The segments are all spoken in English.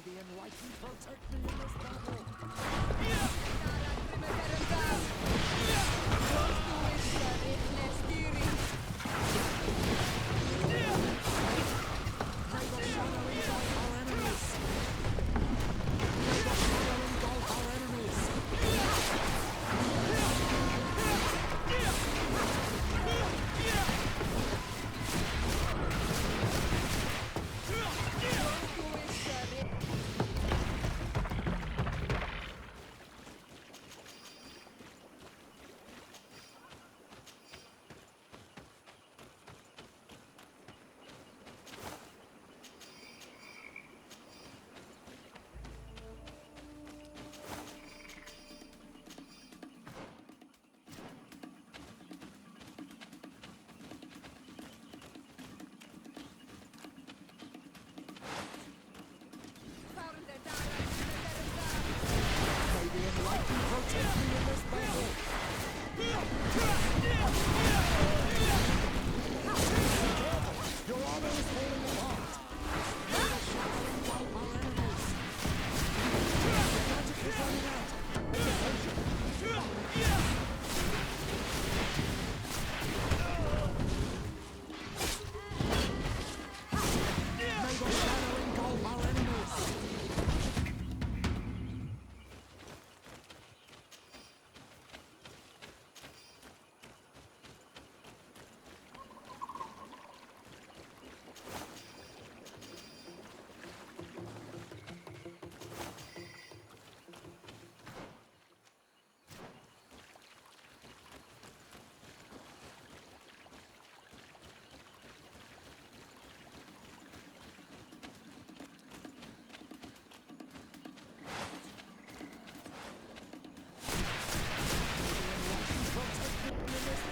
the enlightened protect me in this battle. May the shadow engulf our enemies. May the shadow engulf our enemies. May the enlightened protect me in this battle. Be careful! Your armor is falling apart. May the shadow engulf our enemies. The magic is running out. Make it patient. May the shadow engulf our enemies.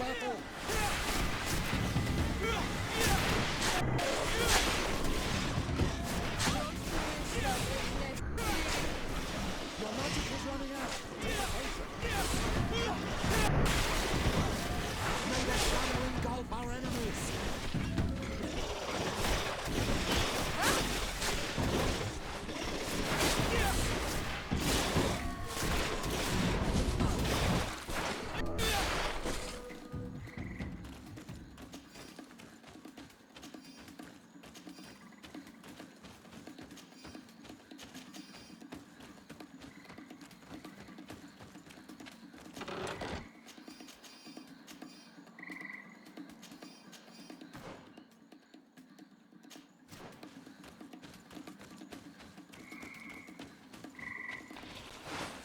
Battle! Your magic is running out. Take a patient. May the shadow engulf our enemies.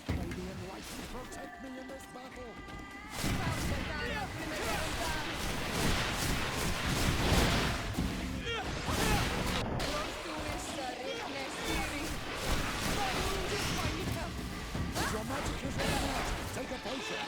May the enlightened protect me in this battle. Your magic is running out. Take a potion.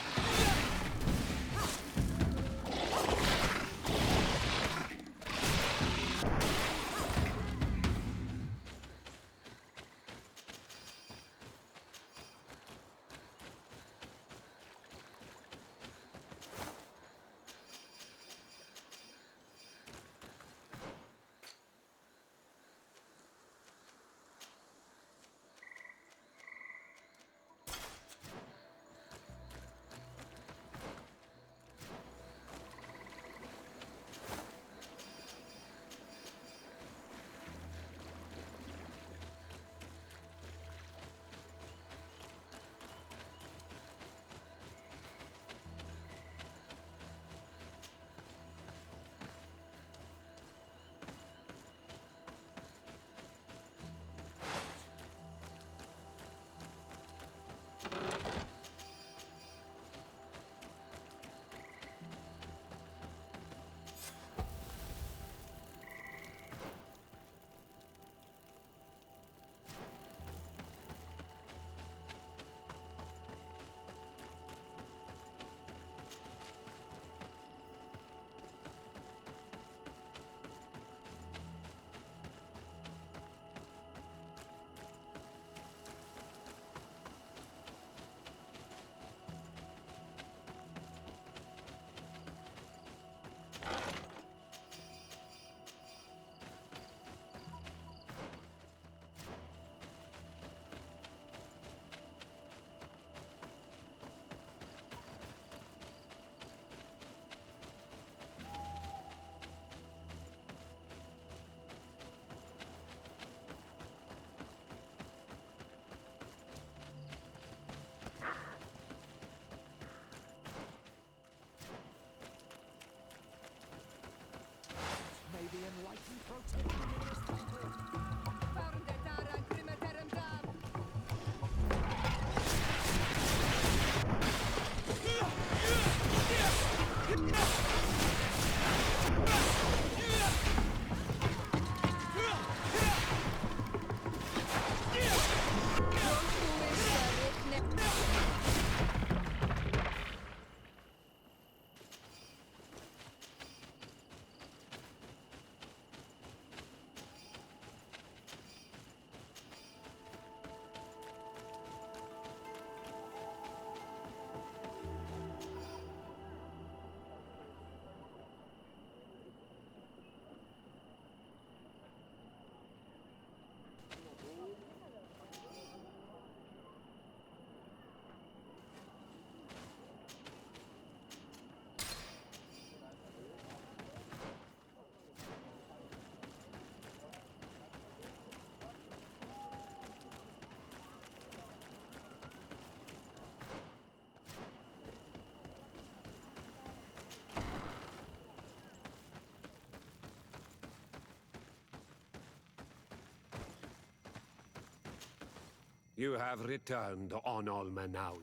You have returned on Almanawi.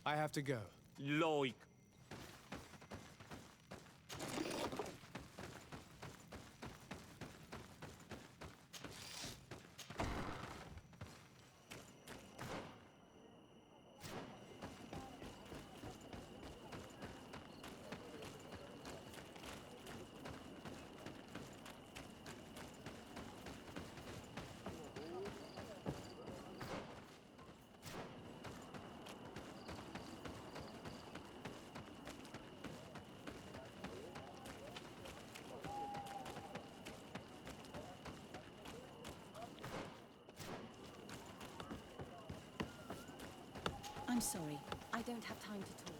I have to go. Loik. I'm sorry. I don't have time to talk.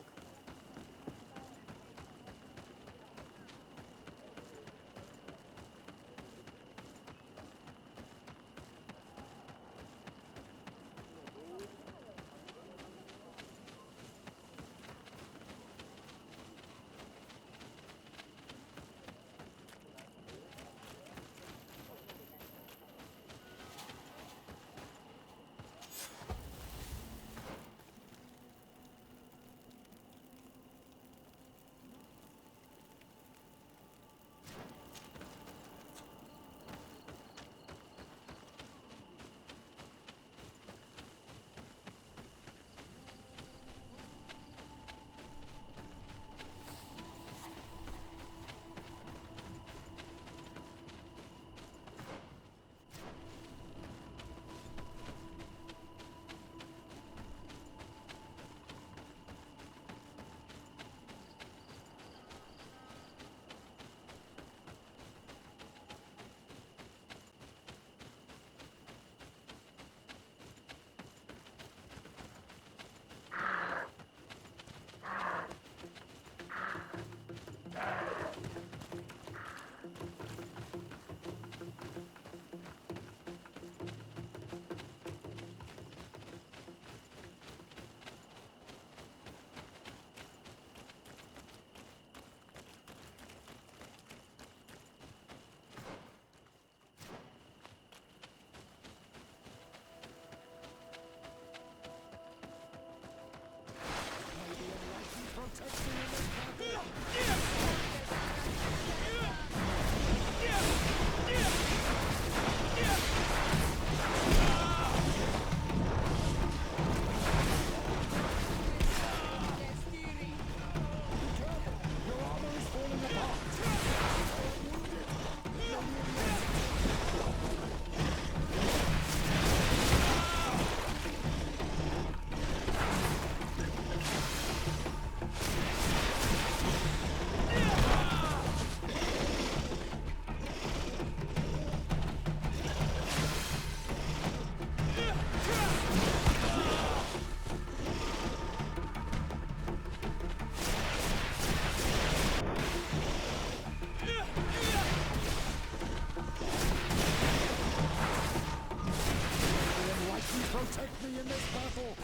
Protect me in this battle!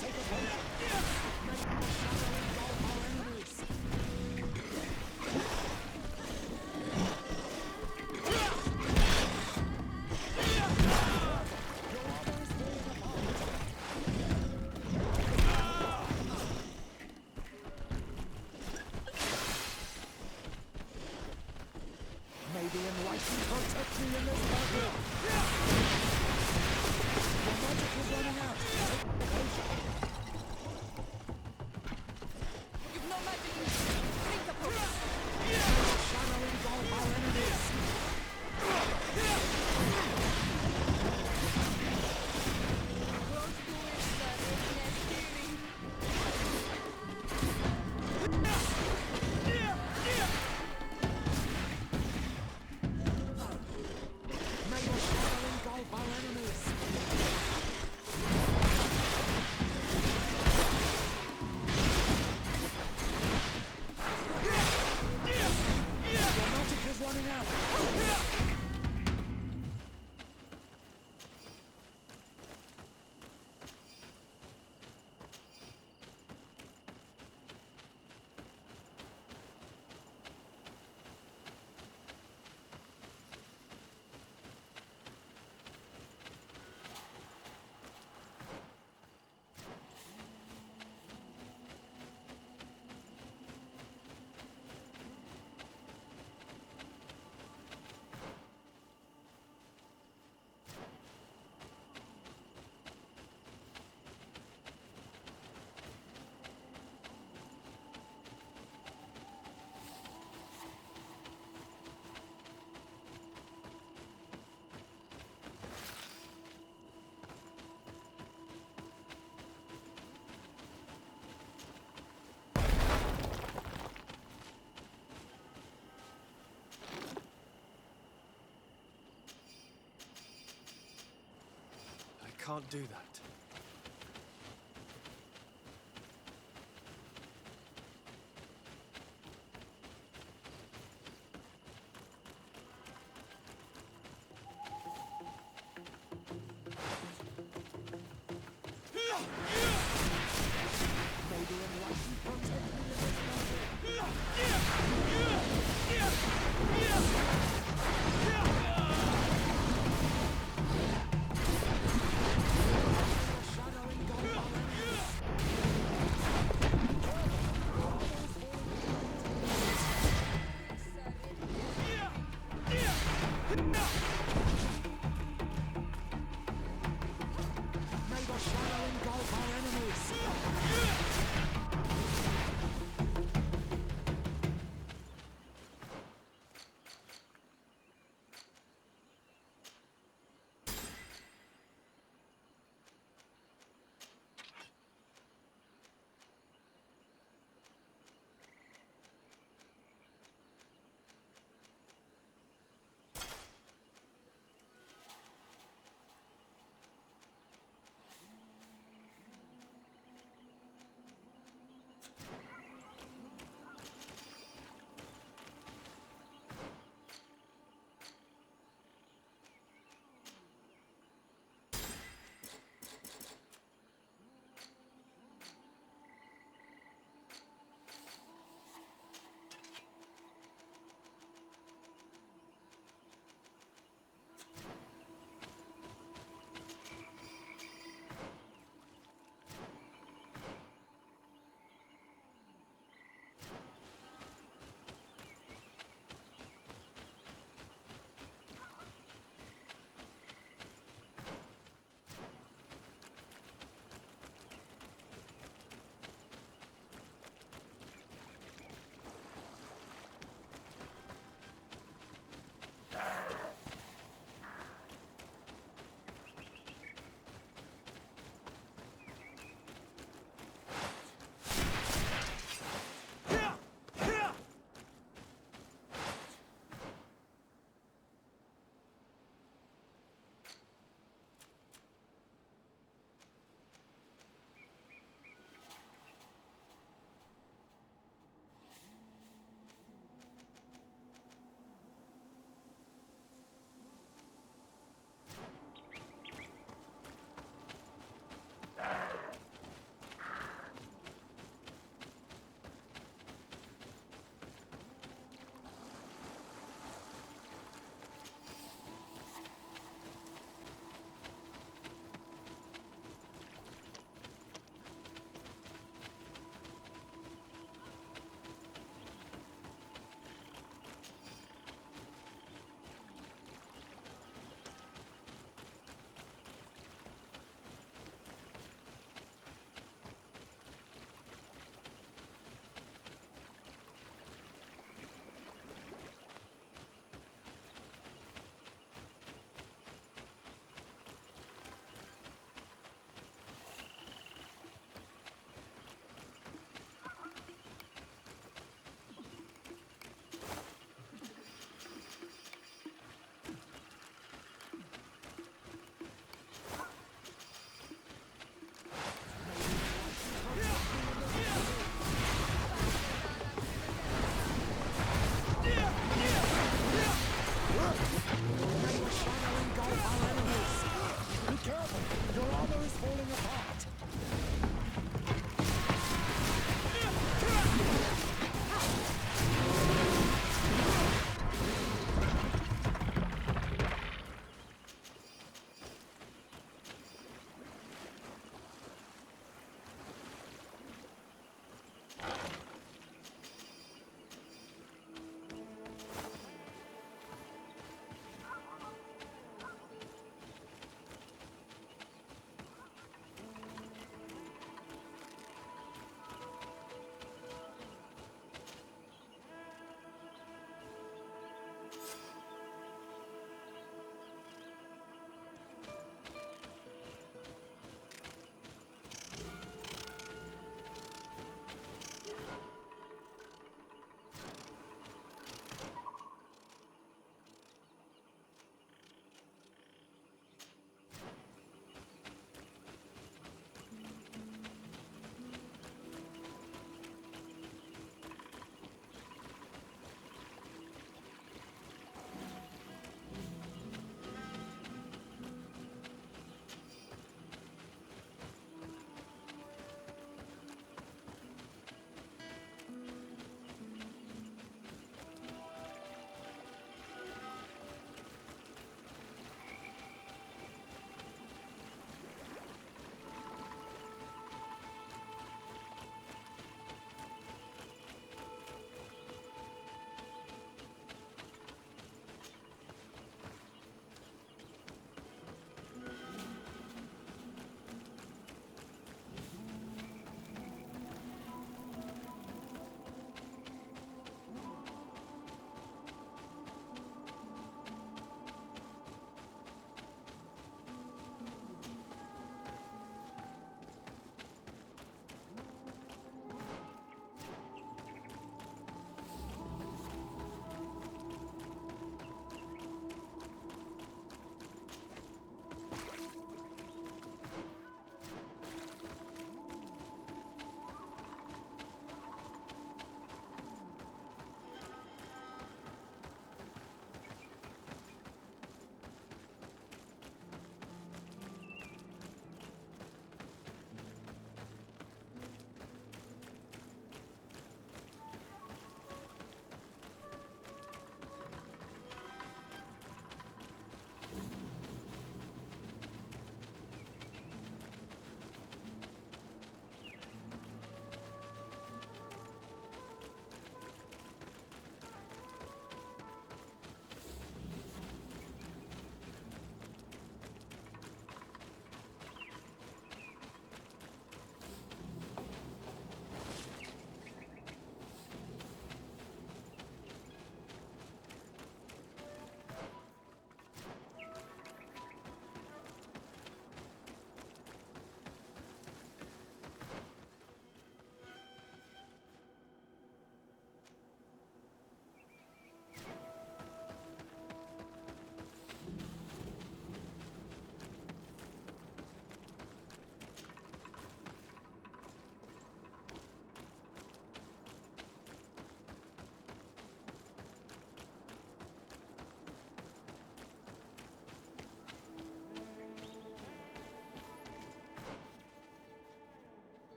Take a May the enlightened protect me in this battle! The magic is running out! Take the potion! You've no magic! Drink the potion! Shadow engulf our enemies! May the shadow engulf our enemies! The magic is running out! can't do that. Maybe enlightened content in the next novel.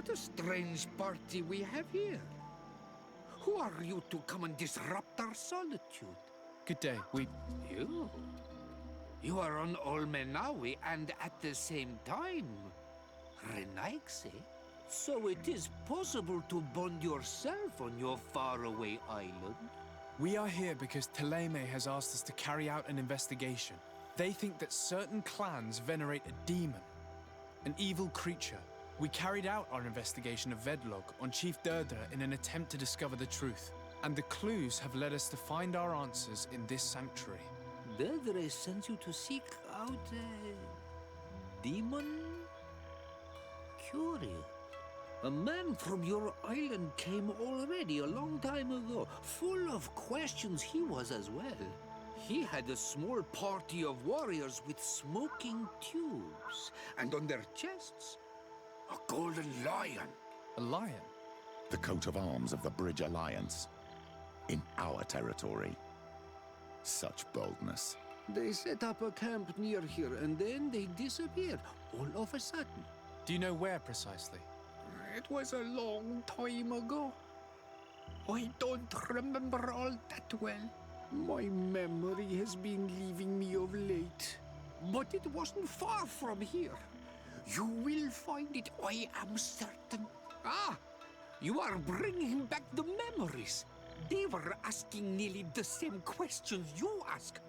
What a strange party we have here. Who are you to come and disrupt our solitude? Good day. You? You are on Olmenawi and at the same time, Renaigse. So it is possible to bond yourself on your faraway island? We are here because Teleme has asked us to carry out an investigation. They think that certain clans venerate a demon, an evil creature. We carried out our investigation of Vedlog on Chief Derdra in an attempt to discover the truth. And the clues have led us to find our answers in this sanctuary. Derdra sent you to seek out a demon? Curious. A man from your island came already a long time ago. Full of questions he was as well. He had a small party of warriors with smoking tubes. And on their chests, a golden lion. A lion? The coat of arms of the Bridge Alliance. In our territory. Such boldness. They set up a camp near here and then they disappeared all of a sudden. Do you know where precisely? It was a long time ago. I don't remember all that well. My memory has been leaving me of late. But it wasn't far from here. You will find it, I am certain. Ah! You are bringing back the memories. They were asking nearly the same questions you ask.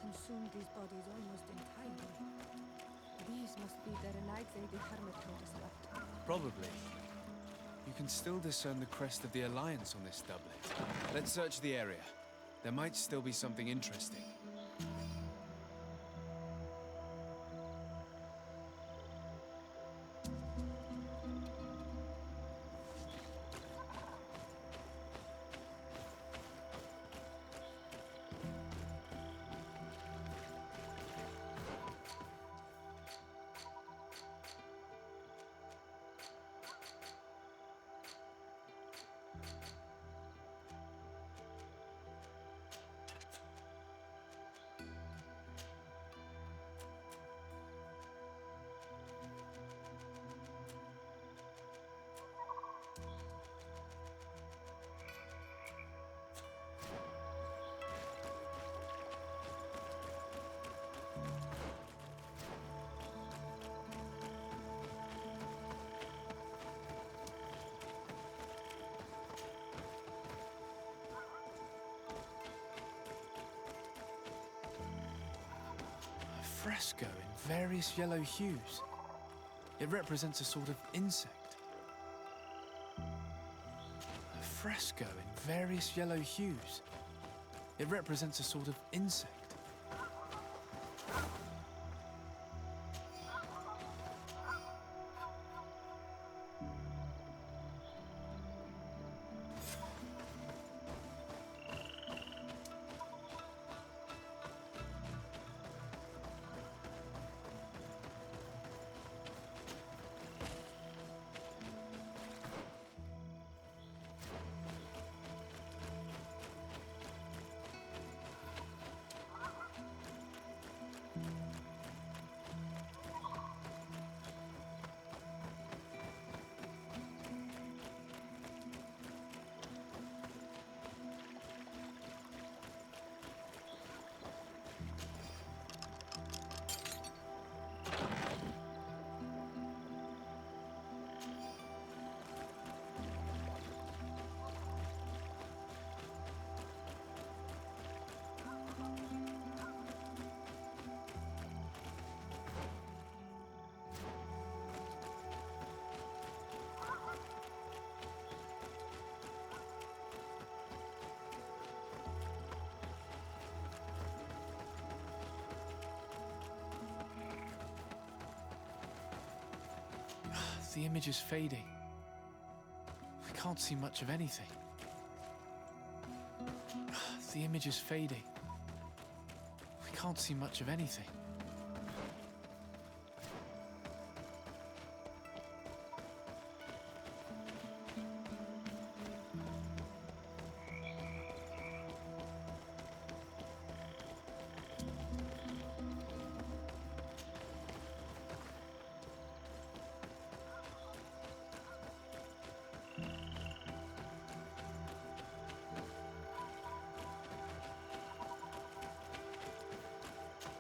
Consumed these bodies almost entirely. These must be the Renaigse the Hermit told us about. Probably. You can still discern the crest of the Alliance on this doublet. Let's search the area. There might still be something interesting. Fresco in various yellow hues. It represents a sort of insect. A fresco in various yellow hues. It represents a sort of insect. The image is fading. I can't see much of anything. The image is fading. I can't see much of anything.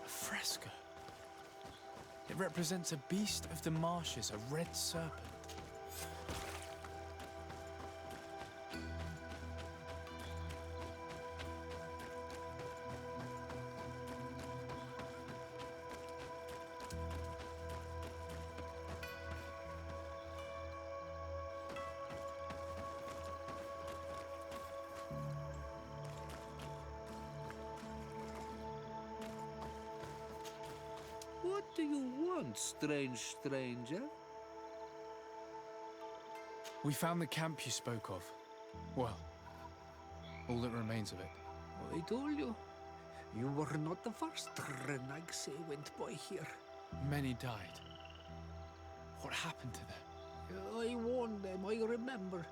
Fresco. It represents a beast of the marshes, a red serpent. What do you want, strange stranger? We found the camp you spoke of. Well, all that remains of it. I told you. You were not the first Renags went by here. Many died. What happened to them? I warned them, I remember.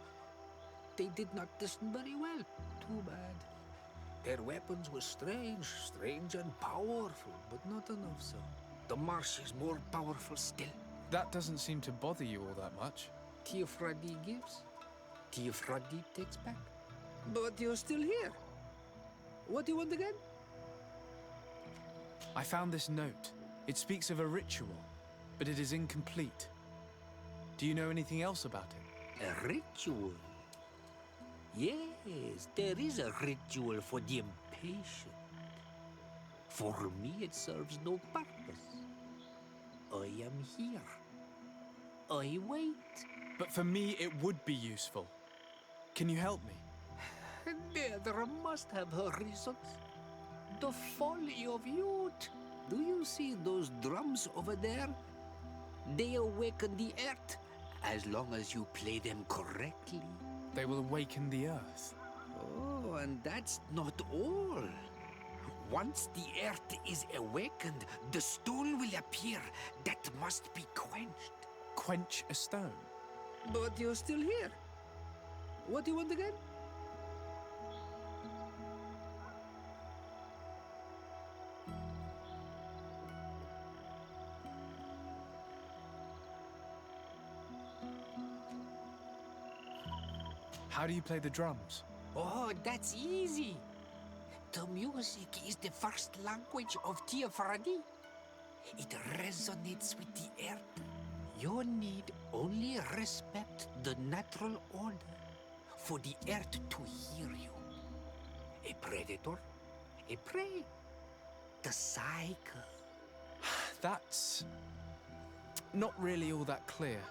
They did not listen very well. Too bad. Their weapons were strange and powerful, but not enough so. The marsh is more powerful still. That doesn't seem to bother you all that much. Teofradi gives, Teofradi takes back. But you're still here. What do you want again? I found this note. It speaks of a ritual, but it is incomplete. Do you know anything else about it? A ritual? Yes, there is a ritual for the impatient. For me, it serves no purpose. I am here. I wait. But for me, it would be useful. Can you help me? Neither must have her reasons. The folly of youth. Do you see those drums over there? They awaken the earth, as long as you play them correctly. They will awaken the earth. Oh, and that's not all. Once the earth is awakened, the stone will appear that must be quenched. Quench a stone? But you're still here. What do you want again? How do you play the drums? Oh, that's easy. The music is the first language of Teofradi. It resonates with the earth. You need only respect the natural order for the earth to hear you. A predator, a prey. The cycle. That's not really all that clear.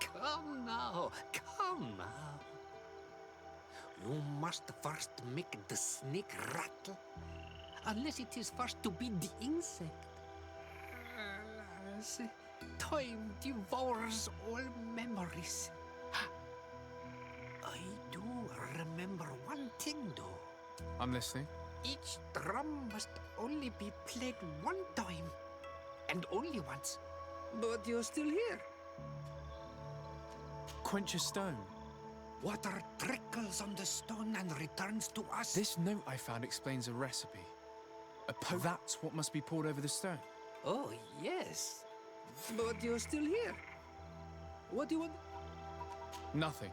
Come now, come now. You must first make the snake rattle, unless it is first to be the insect. Alas, time devours all memories. I do remember one thing, though. I'm listening. Each drum must only be played one time, and only once. But you're still here. Quench a stone. Water trickles on the stone and returns to us. This note I found explains a recipe. That's what must be poured over the stone. Oh, yes. But you're still here. What do you want? Nothing.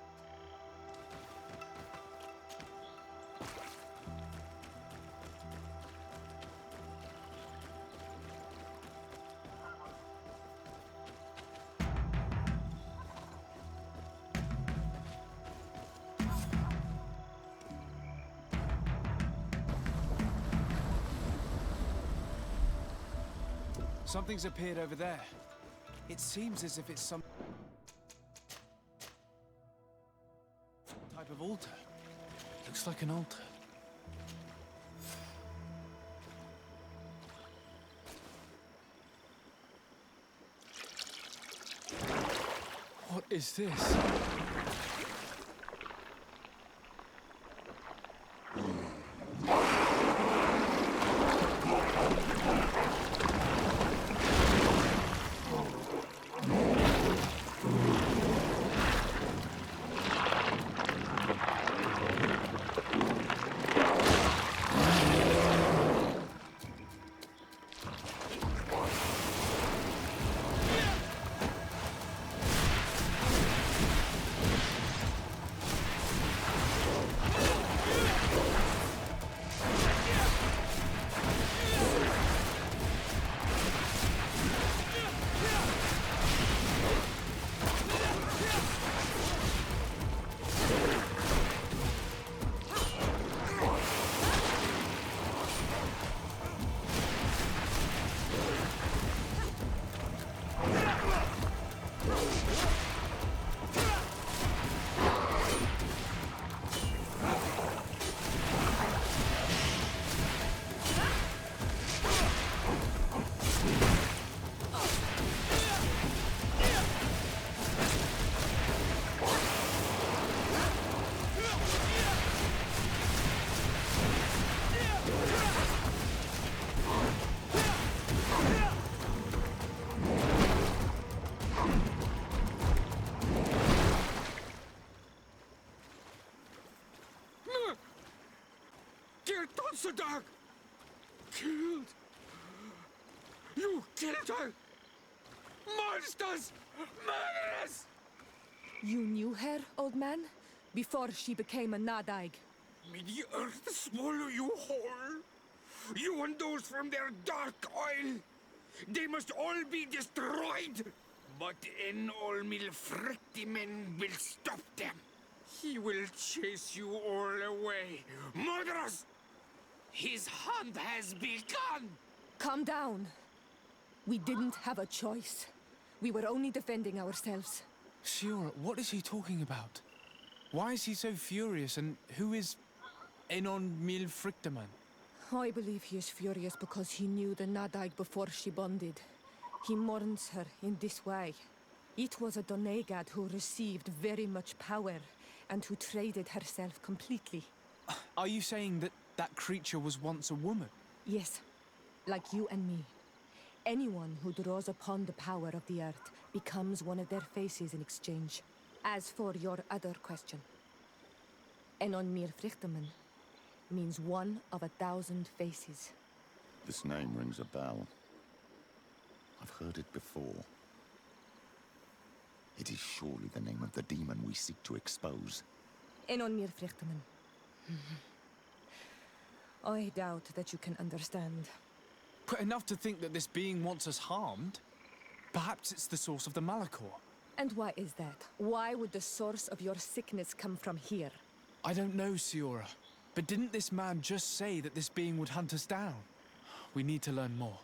Something's appeared over there. It seems as if it's some type of altar. Looks like an altar. What is this? Dog! Killed! You killed her! Monsters! Murderers! You knew her, old man? Before she became a Nadaig. May the earth swallow you whole! You and those from their dark oil! They must all be destroyed! But Enolmil Frictimen will stop them! He will chase you all away! Murderers! His hunt has begun! Calm down. We didn't have a choice. We were only defending ourselves. Siora, what is he talking about? Why is he so furious, and who is Enon Milfrictaman? I believe he is furious because he knew the Nadaig before she bonded. He mourns her in this way. It was a Donegad who received very much power, and who traded herself completely. Are you saying that that creature was once a woman? Yes, like you and me. Anyone who draws upon the power of the earth becomes one of their faces in exchange. As for your other question, Enon Mir Frichteman means one of 1,000 faces. This name rings a bell. I've heard it before. It is surely the name of the demon we seek to expose. Enon Mir Frichteman. I doubt that you can understand. But enough to think that this being wants us harmed? Perhaps it's the source of the Malachor. And why is that? Why would the source of your sickness come from here? I don't know, Siora. But didn't this man just say that this being would hunt us down? We need to learn more.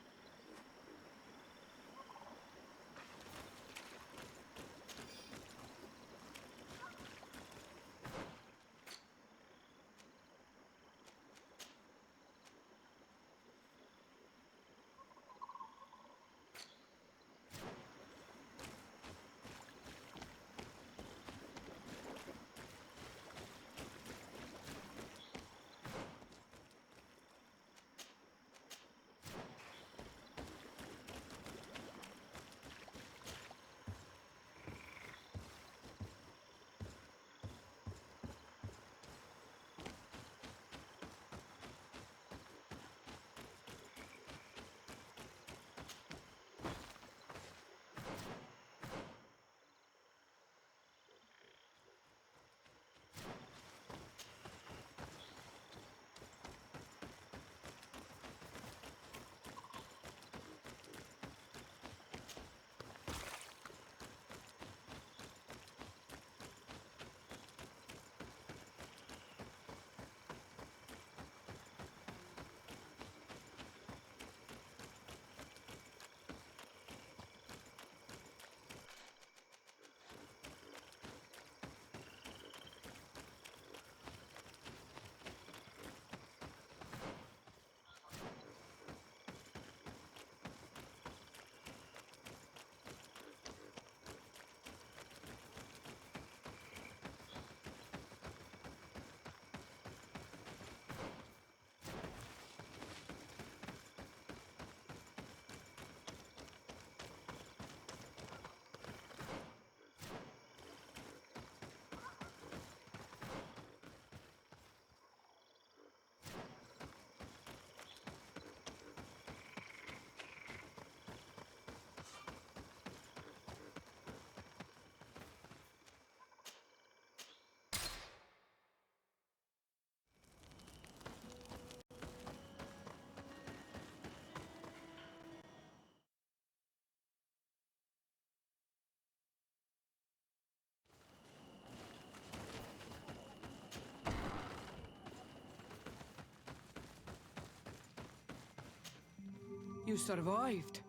You survived.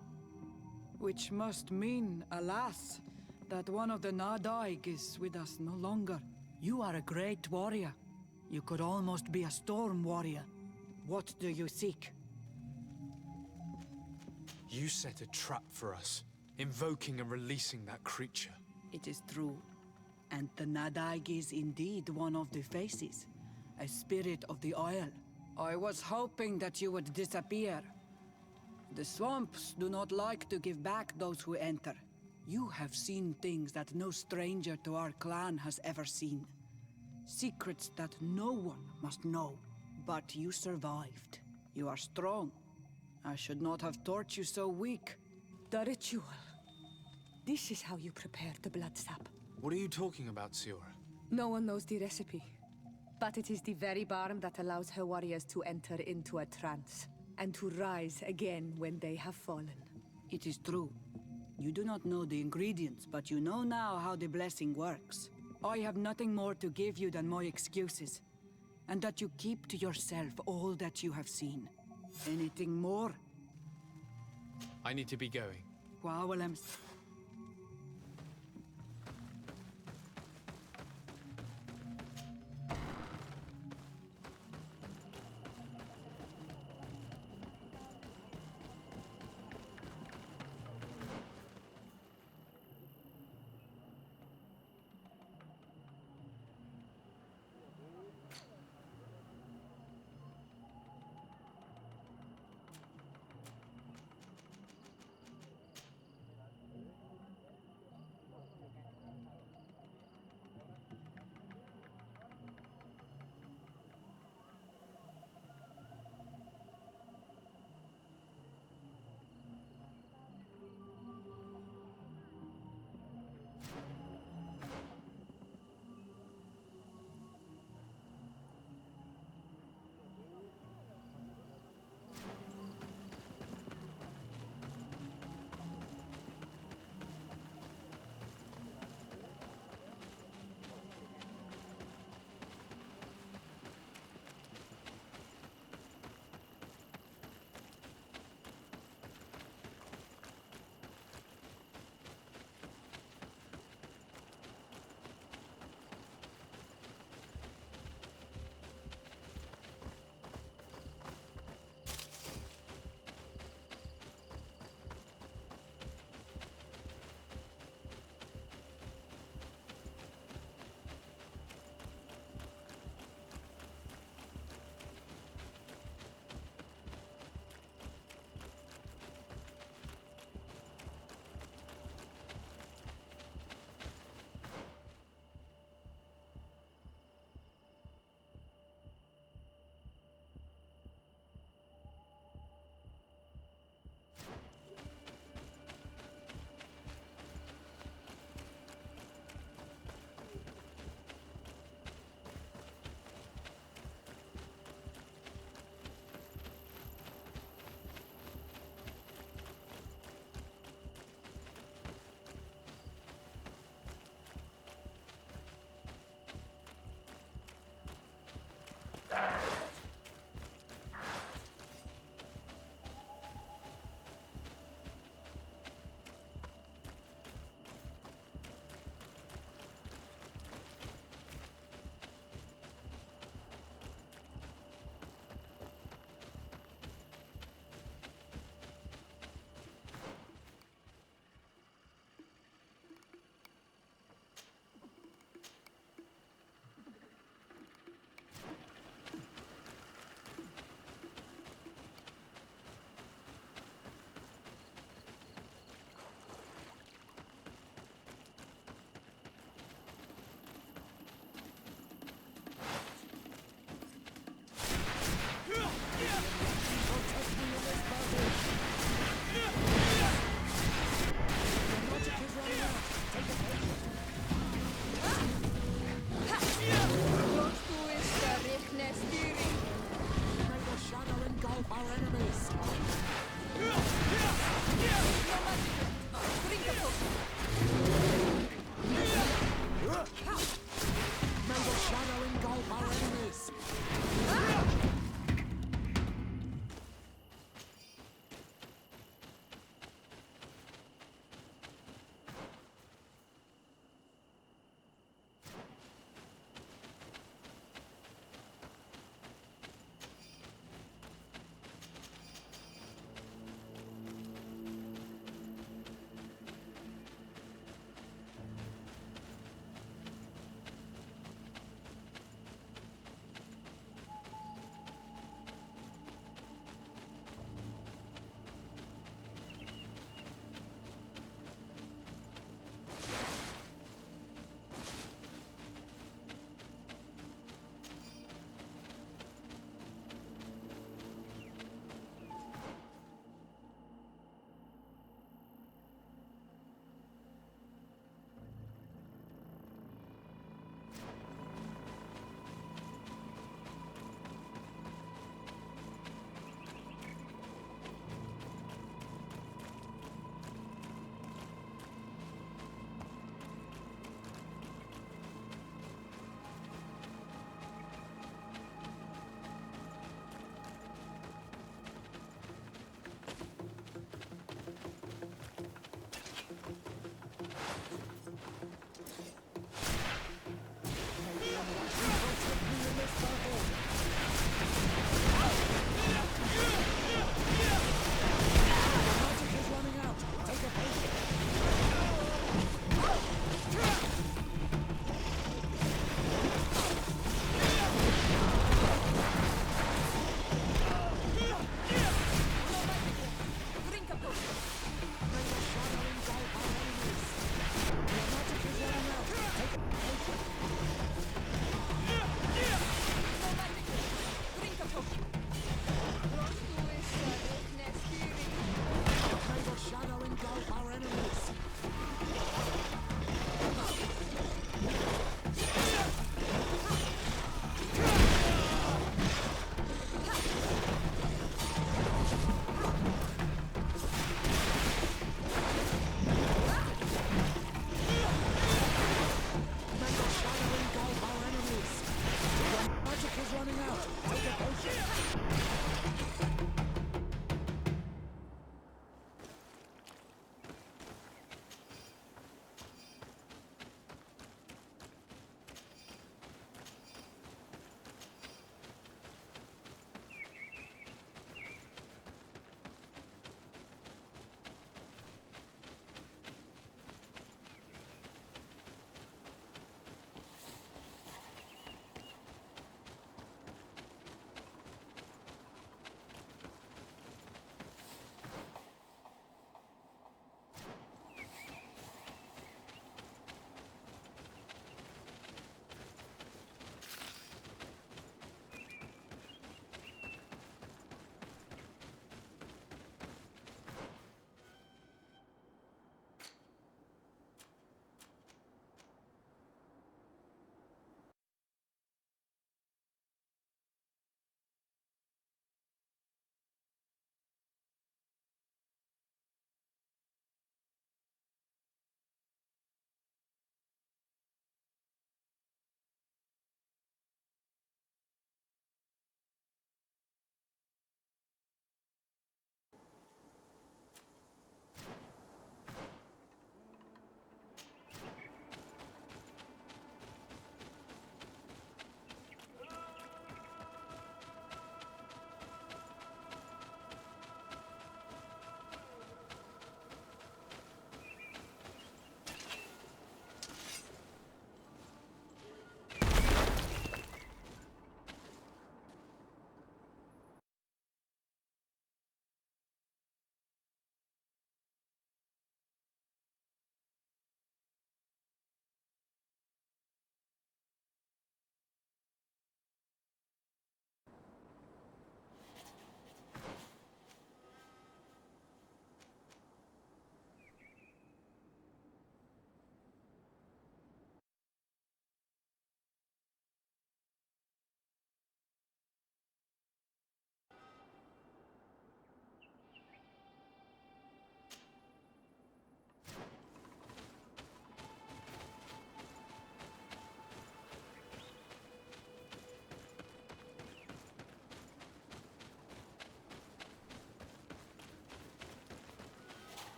Which must mean, alas, that one of the Nadaig is with us no longer. You are a great warrior. You could almost be a storm warrior. What do you seek? You set a trap for us, invoking and releasing that creature. It is true. And the Nadaig is indeed one of the faces, a spirit of the Isle. I was hoping that you would disappear. The swamps do not like to give back those who enter. You have seen things that no stranger to our clan has ever seen. Secrets that no one must know. But you survived. You are strong. I should not have thought you so weak. The ritual. This is how you prepare the blood sap. What are you talking about, Siora? No one knows the recipe. But it is the very balm that allows her warriors to enter into a trance, and to rise again when they have fallen. It is true. You do not know the ingredients, but you know now how the blessing works. I have nothing more to give you than my excuses, and that you keep to yourself all that you have seen. Anything more? I need to be going. Quawalems.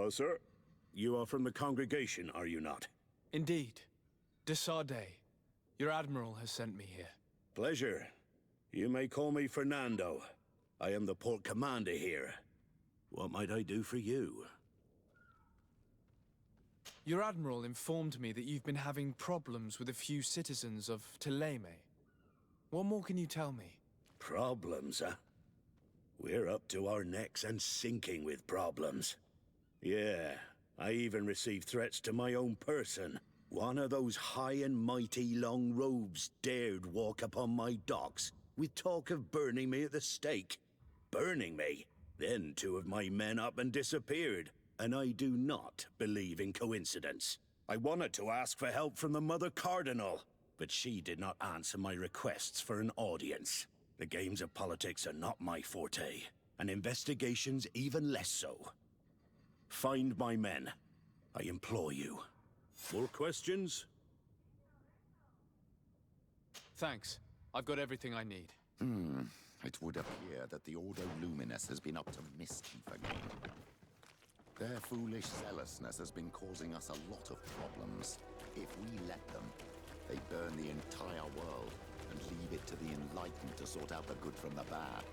Hello, sir. You are from the congregation, are you not? Indeed. De Sardet. Your admiral has sent me here. Pleasure. You may call me Fernando. I am the port commander here. What might I do for you? Your admiral informed me that you've been having problems with a few citizens of Thélème. What more can you tell me? Problems, huh? We're up to our necks and sinking with problems. Yeah, I even received threats to my own person. One of those high and mighty long robes dared walk upon my docks with talk of burning me at the stake. Burning me? Then two of my men up and disappeared, and I do not believe in coincidence. I wanted to ask for help from the Mother Cardinal, but she did not answer my requests for an audience. The games of politics are not my forte, and investigations even less so. Find my men. I implore you. More questions? Thanks. I've got everything I need. It would appear that the Ordo Luminous has been up to mischief again. Their foolish zealousness has been causing us a lot of problems. If we let them, they burn the entire world and leave it to the enlightened to sort out the good from the bad.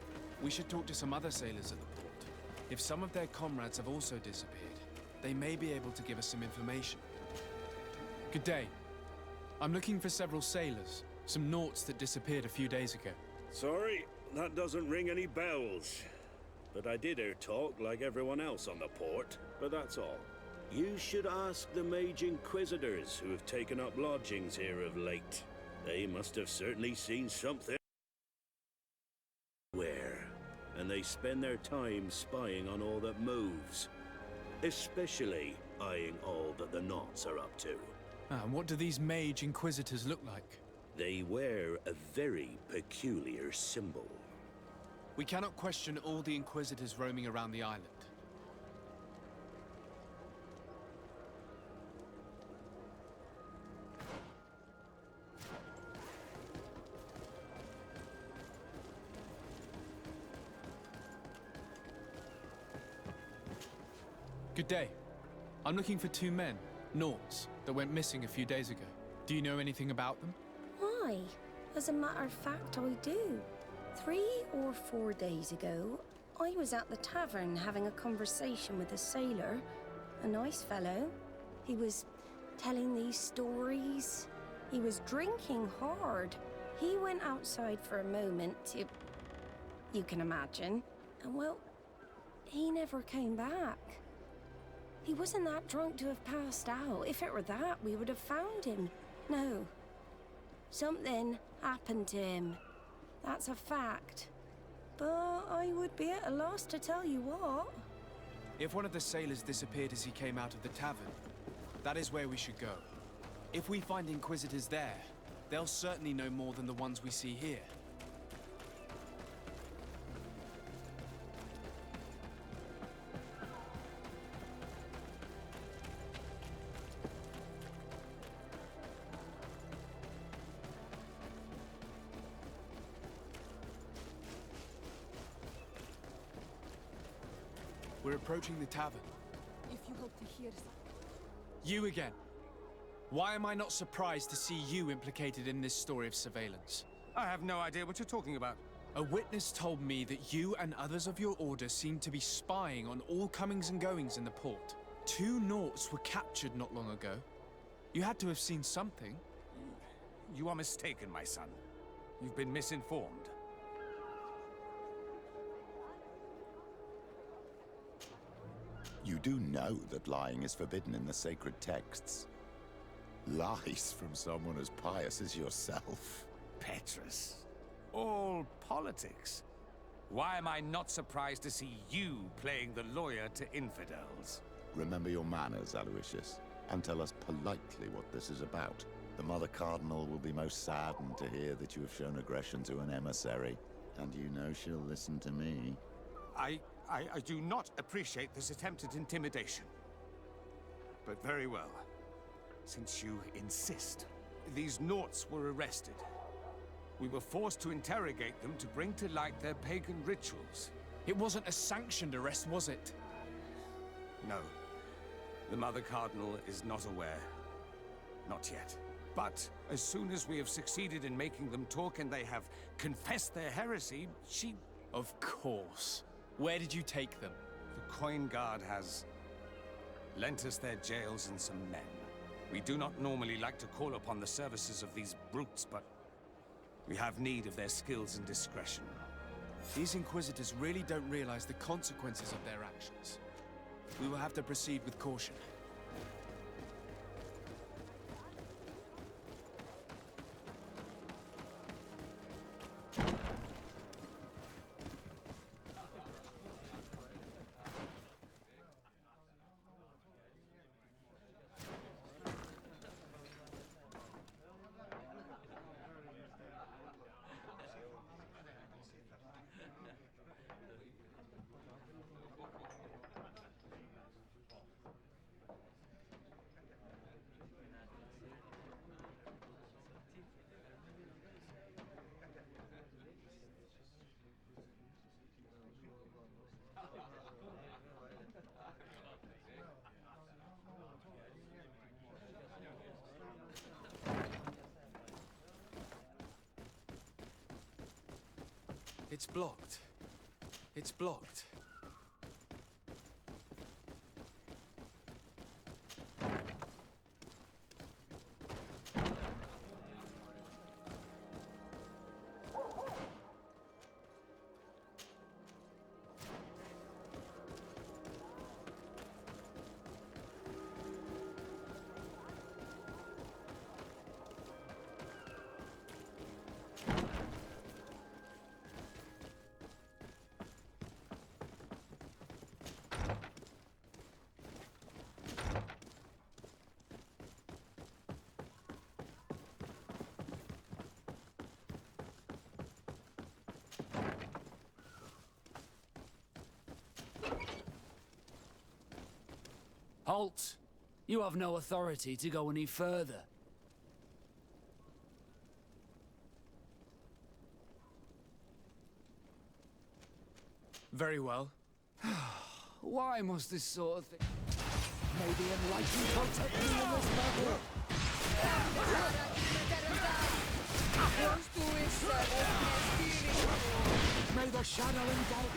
We should talk to some other sailors at the port. If some of their comrades have also disappeared, they may be able to give us some information. Good day. I'm looking for several sailors, some naughts that disappeared a few days ago. Sorry, that doesn't ring any bells. But I did hear talk like everyone else on the port, but that's all. You should ask the Mage Inquisitors who have taken up lodgings here of late. They must have certainly seen something where, and they spend their time spying on all that moves. Especially eyeing all that the Naughts are up to. And what do these Mage Inquisitors look like? They wear a very peculiar symbol. We cannot question all the Inquisitors roaming around the island. Good day. I'm looking for two men, Naughts, that went missing a few days ago. Do you know anything about them? Why? As a matter of fact, I do. 3 or 4 days ago, I was at the tavern having a conversation with a sailor. A nice fellow. He was telling these stories. He was drinking hard. He went outside for a moment, you can imagine. And well, he never came back. He wasn't that drunk to have passed out. If it were that, we would have found him. No. Something happened to him. That's a fact. But I would be at a loss to tell you what. If one of the sailors disappeared as he came out of the tavern, that is where we should go. If we find Inquisitors there, they'll certainly know more than the ones we see here. We're approaching the tavern. If you hope to hear something. You again. Why am I not surprised to see you implicated in this story of surveillance? I have no idea what you're talking about. A witness told me that you and others of your order seem to be spying on all comings and goings in the port. 2 Naughts were captured not long ago. You had to have seen something. You are mistaken, my son. You've been misinformed. You do know that lying is forbidden in the sacred texts. Lies from someone as pious as yourself. Petrus. All politics. Why am I not surprised to see you playing the lawyer to infidels? Remember your manners, Aloysius, and tell us politely what this is about. The Mother Cardinal will be most saddened to hear that you have shown aggression to an emissary, and you know she'll listen to me. I do not appreciate this attempted intimidation. But very well. Since you insist, these Naughts were arrested. We were forced to interrogate them to bring to light their pagan rituals. It wasn't a sanctioned arrest, was it? No. The Mother Cardinal is not aware. Not yet. But as soon as we have succeeded in making them talk and they have confessed their heresy, she... Of course. Where did you take them? The Coin Guard has lent us their jails and some men. We do not normally like to call upon the services of these brutes, but we have need of their skills and discretion. These Inquisitors really don't realize the consequences of their actions. We will have to proceed with caution. It's blocked. It's blocked. Halt! You have no authority to go any further. Very well. Why must this sort of thing... May the enlightened protect me in this battle! May the shadow engulf...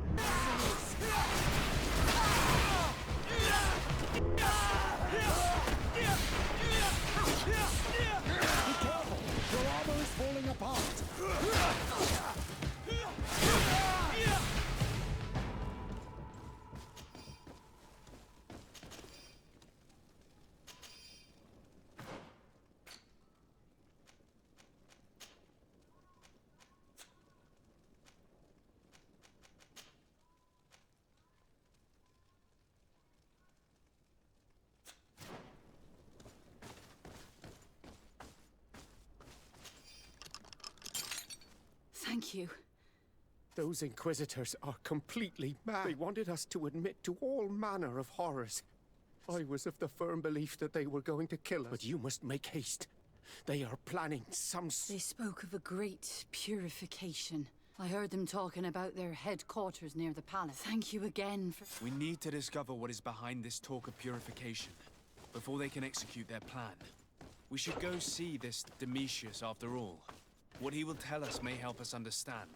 Be careful! Your armor is falling apart! Thank you. Those Inquisitors are completely mad. They wanted us to admit to all manner of horrors. I was of the firm belief that they were going to kill us. But you must make haste. They are planning some... They spoke of a great purification. I heard them talking about their headquarters near the palace. Thank you again for... We need to discover what is behind this talk of purification before they can execute their plan. We should go see this Domitius after all. What he will tell us may help us understand.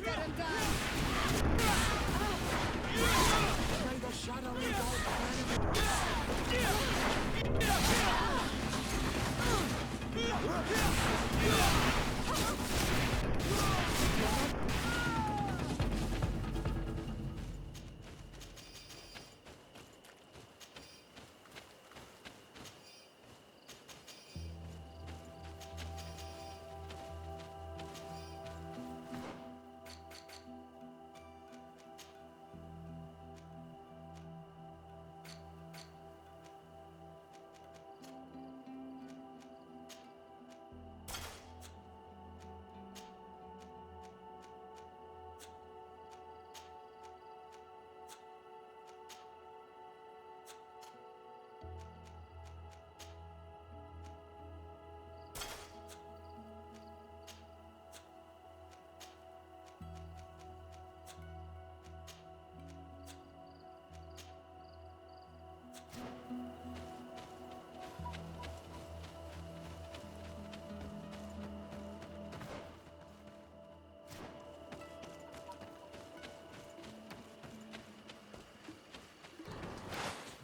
May the shadow engulf our enemies.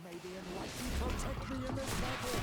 May the enlightened protect me in this battle.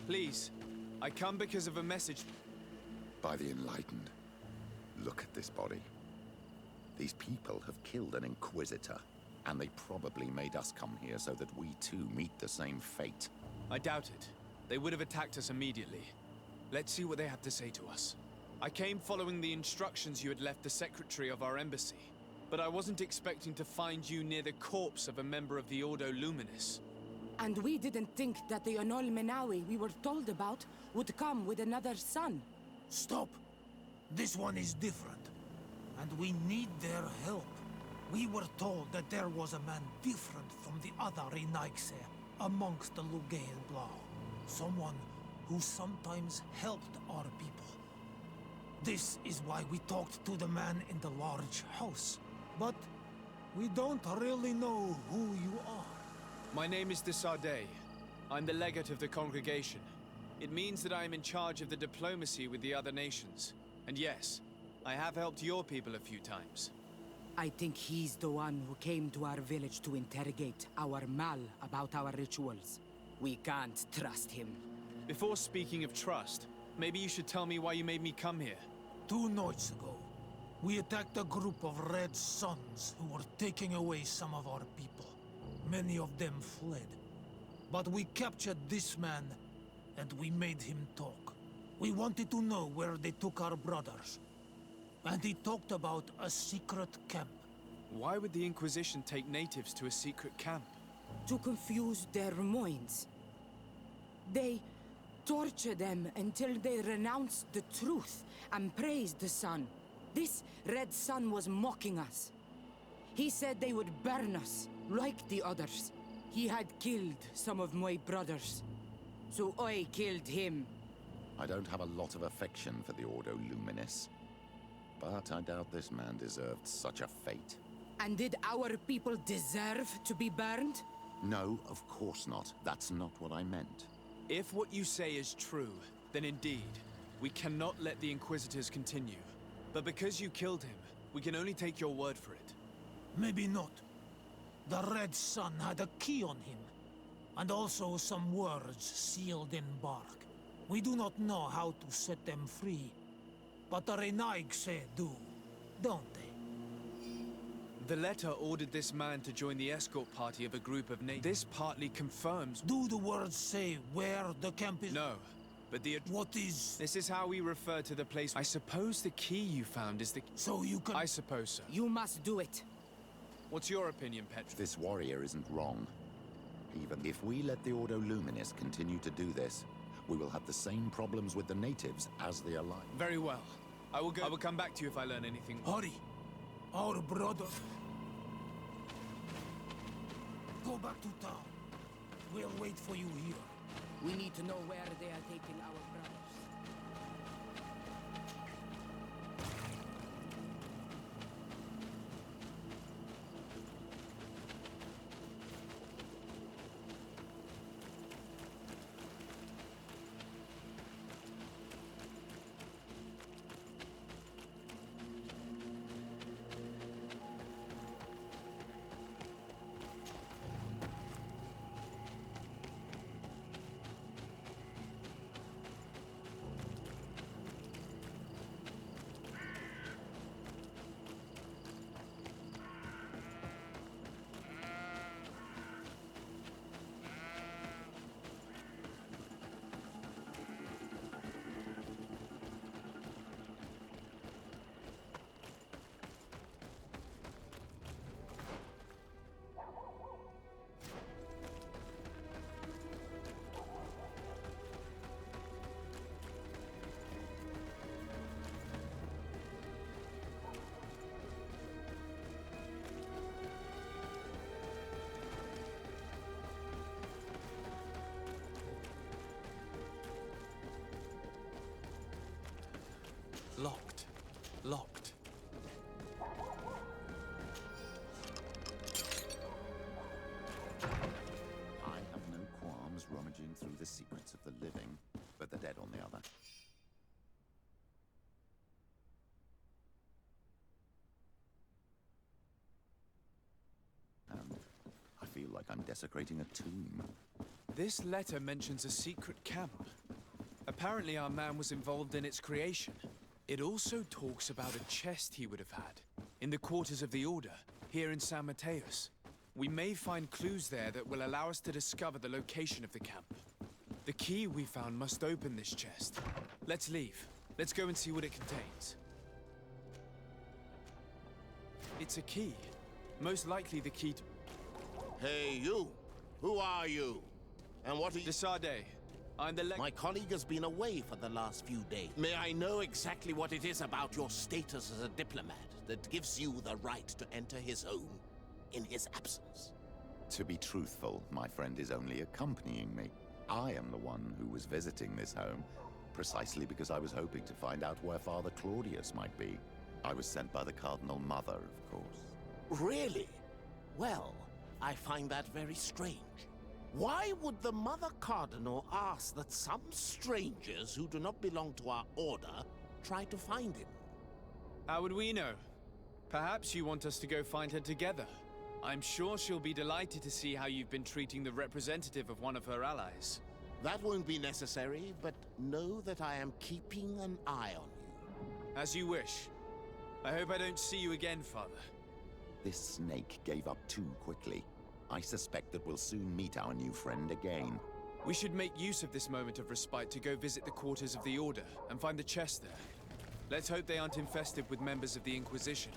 Please, I come because of a message. By the Enlightened, look at this body. These people have killed an Inquisitor, and they probably made us come here so that we too meet the same fate. I doubt it. They would have attacked us immediately. Let's see what they have to say to us. I came following the instructions you had left the secretary of our embassy, but I wasn't expecting to find you near the corpse of a member of the Ordo Luminis. And we didn't think that the Anol Menawi we were told about would come with another son. Stop! This one is different, and we need their help. We were told that there was a man different from the other Renaigse amongst the Lugain Blau. Someone who sometimes helped our people. This is why we talked to the man in the large house. But we don't really know who you are. My name is de Sardet. I'm the legate of the congregation. It means that I am in charge of the diplomacy with the other nations. And yes, I have helped your people a few times. I think he's the one who came to our village to interrogate our Mal about our rituals. We can't trust him. Before speaking of trust, maybe you should tell me why you made me come here. 2 nights ago, we attacked a group of Red Suns who were taking away some of our people. Many of them fled. But we captured this man, and we made him talk. We wanted to know where they took our brothers. And he talked about a secret camp. Why would the Inquisition take natives to a secret camp? To confuse their minds. They torture them until they renounce the truth and praise the sun. This Red Sun was mocking us. He said they would burn us, like the others. He had killed some of my brothers, so I killed him. I don't have a lot of affection for the Ordo Luminis, but I doubt this man deserved such a fate. And did our people deserve to be burned? No, of course not. That's not what I meant. If what you say is true, then indeed, we cannot let the Inquisitors continue. But because you killed him, we can only take your word for it. Maybe not. The Red Sun had a key on him, and also some words sealed in bark. We do not know how to set them free, but the Renaigse do, don't they? The letter ordered this man to join the escort party of a group of natives. This partly confirms... Do the words say where the camp is? No, but the... What is... This is how we refer to the place. I suppose the key you found is the... So you can... I suppose so. You must do it. What's your opinion, Petra? This warrior isn't wrong. Even if we let the Ordo Luminis continue to do this, we will have the same problems with the natives as the Alliance. Very well. I will come back to you if I learn anything. Hurry! Our brother... Go back to town. We'll wait for you here. We need to know where they are taking our brothers. Locked. Locked. I have no qualms rummaging through the secrets of the living, but the dead on the other. I feel like I'm desecrating a tomb. This letter mentions a secret camp. Apparently our man was involved in its creation. It also talks about a chest he would have had, in the quarters of the Order, here in San Mateus. We may find clues there that will allow us to discover the location of the camp. The key we found must open this chest. Let's leave. Let's go and see what it contains. It's a key. Most likely the key to... Hey, you! Who are you? And what are you... Desade. I'm the My colleague has been away for the last few days. May I know exactly what it is about your status as a diplomat that gives you the right to enter his home in his absence? To be truthful, my friend is only accompanying me. I am the one who was visiting this home, precisely because I was hoping to find out where Father Claudius might be. I was sent by the Cardinal Mother, of course. Really? Well, I find that very strange. Why would the Mother Cardinal ask that some strangers who do not belong to our order try to find him? How would we know? Perhaps you want us to go find her together. I'm sure she'll be delighted to see how you've been treating the representative of one of her allies. That won't be necessary, but know that I am keeping an eye on you. As you wish. I hope I don't see you again, Father. This snake gave up too quickly. I suspect that we'll soon meet our new friend again. We should make use of this moment of respite to go visit the quarters of the Order and find the chest there. Let's hope they aren't infested with members of the Inquisition.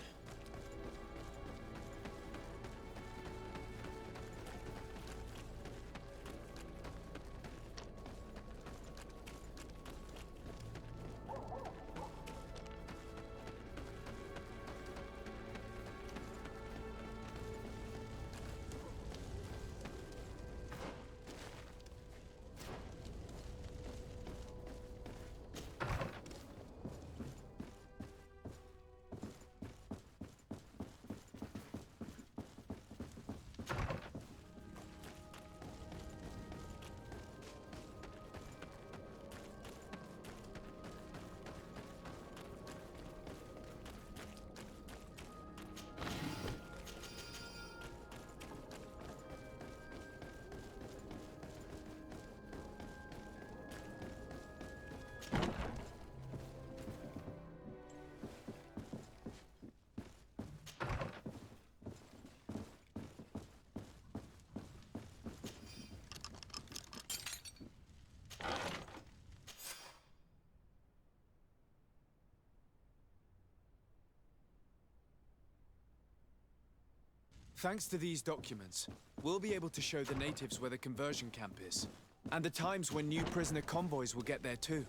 Thanks to these documents, we'll be able to show the natives where the conversion camp is, and the times when new prisoner convoys will get there too.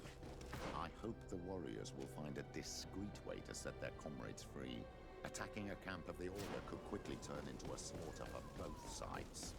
I hope the warriors will find a discreet way to set their comrades free. Attacking a camp of the Order could quickly turn into a slaughter for both sides.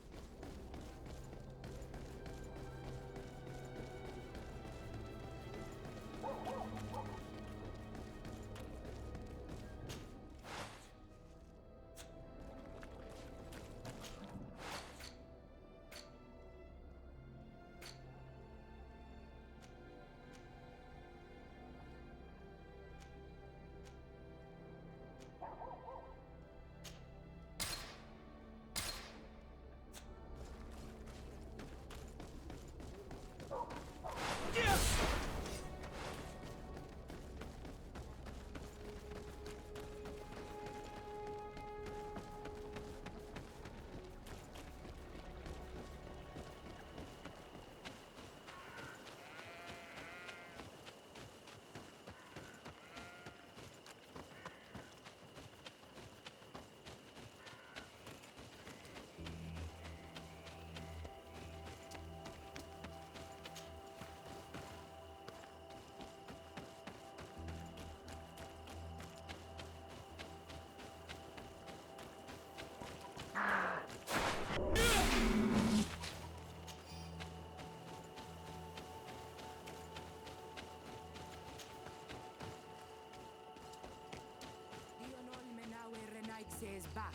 Is back.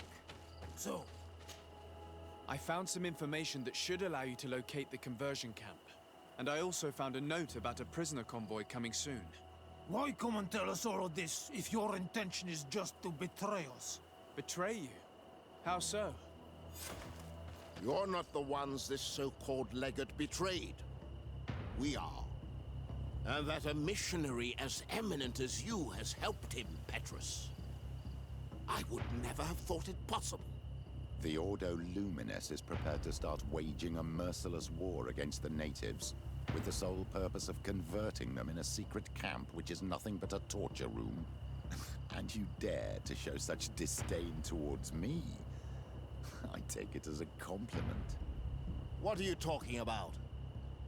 So, I found some information that should allow you to locate the conversion camp. And I also found a note about a prisoner convoy coming soon. why come and tell us all of this if your intention is just to betray us? Betray you? How so? You're not the ones this so-called legate betrayed. We are. And that a missionary as eminent as you has helped him, Petrus. I would never have thought it possible. The Ordo Luminis is prepared to start waging a merciless war against the natives, with the sole purpose of converting them in a secret camp which is nothing but a torture room. And you dare to show such disdain towards me? I take it as a compliment. What are you talking about?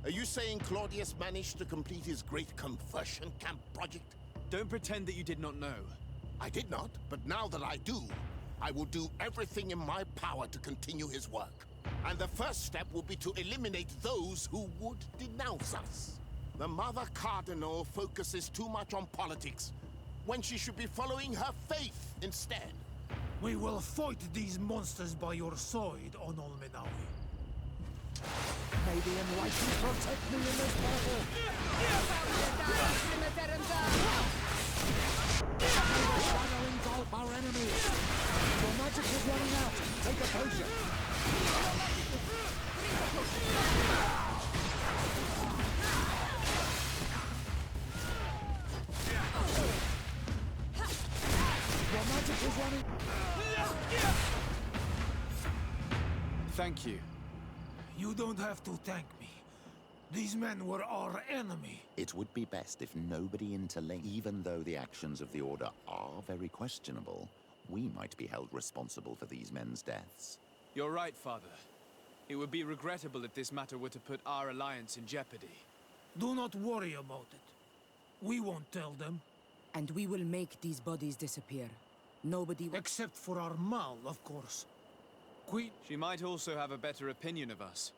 Are you saying Claudius managed to complete his great conversion camp project? Don't pretend that you did not know. I did not, but now that I do, I will do everything in my power to continue his work. And the first step will be to eliminate those who would denounce us. The Mother Cardinal focuses too much on politics, when she should be following her faith instead. We will fight these monsters by your side, Onol Menawi. May the Enlightened protect me in this battle! Shadow engulf our enemies! Your magic is running out! Take a potion! Your magic is running... Thank you. You don't have to thank me. These men were our enemy. It would be best if nobody interlinked. Even though the actions of the Order are very questionable, we might be held responsible for these men's deaths. You're right, Father. It would be regrettable if this matter were to put our alliance in jeopardy. Do not worry about it. We won't tell them. And we will make these bodies disappear. Nobody will... Except for our Mal, of course. Queen... She might also have a better opinion of us.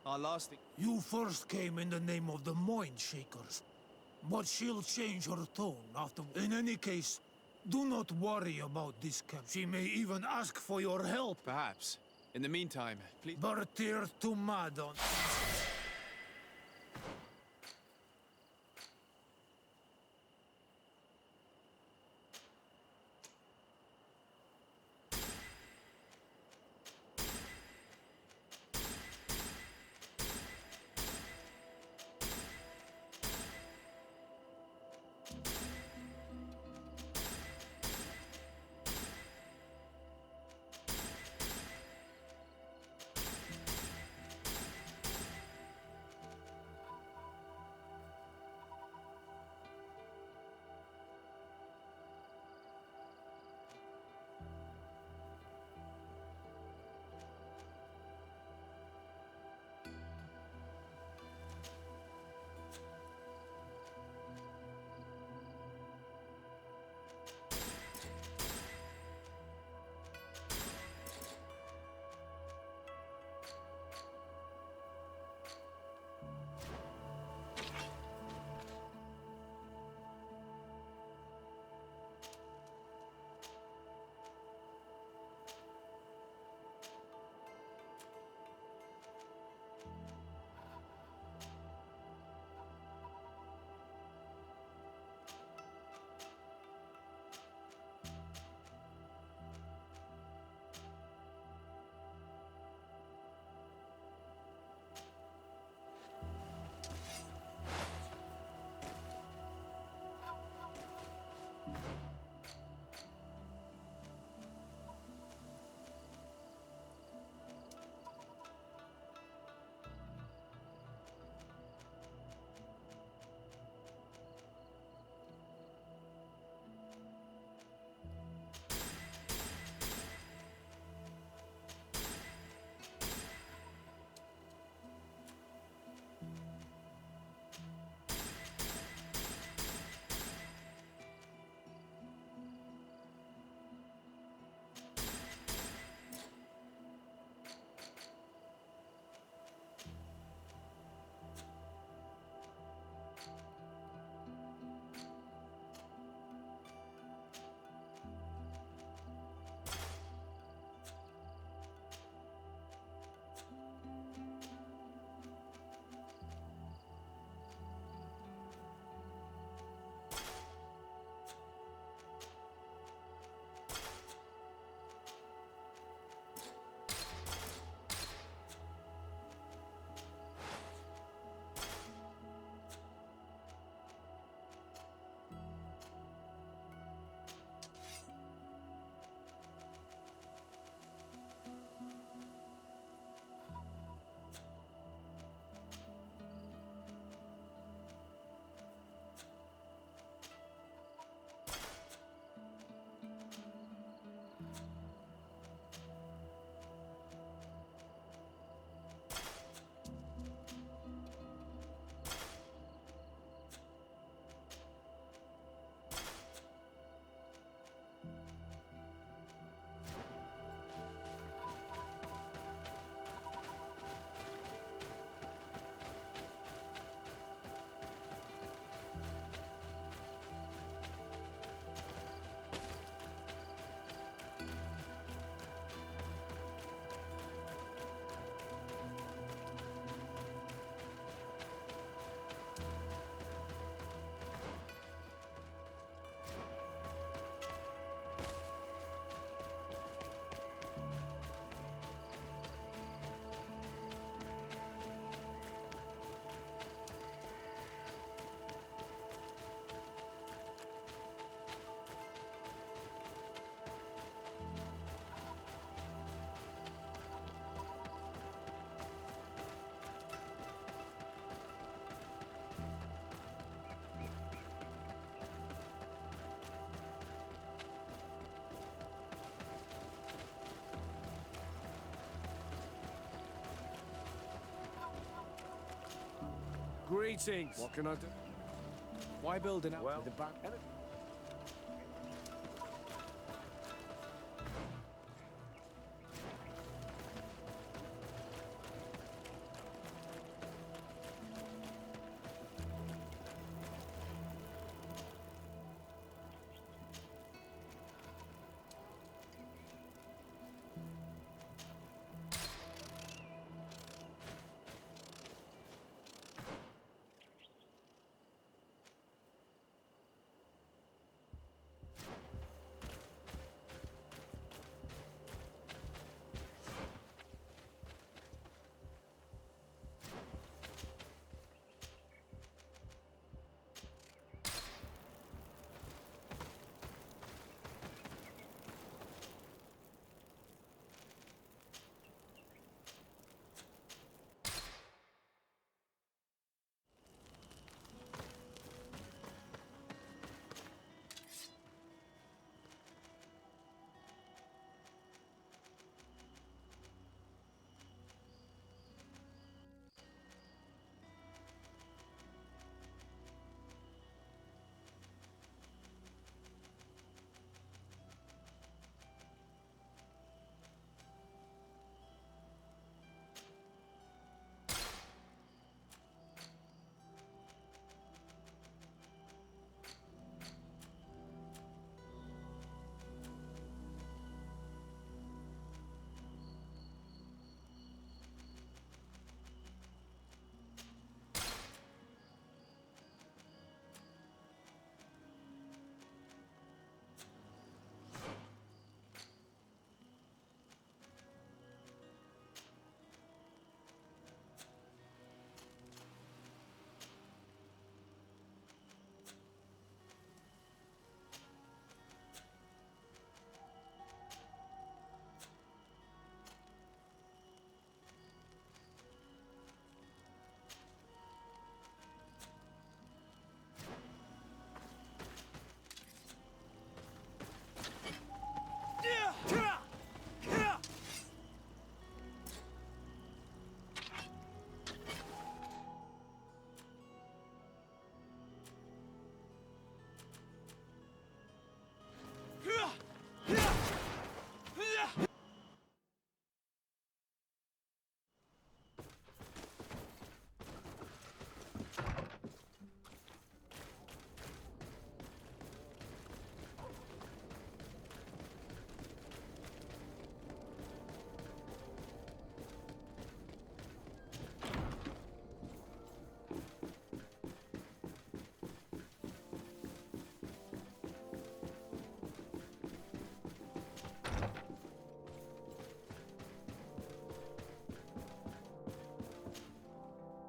Our last... You first came in the name of the Mind Shakers. But she'll change her tone after... In any case, do not worry about this camp. She may even ask for your help. Perhaps. In the meantime, please... Bertir to Madon. Greetings. What can I do? Why build an Well, the back?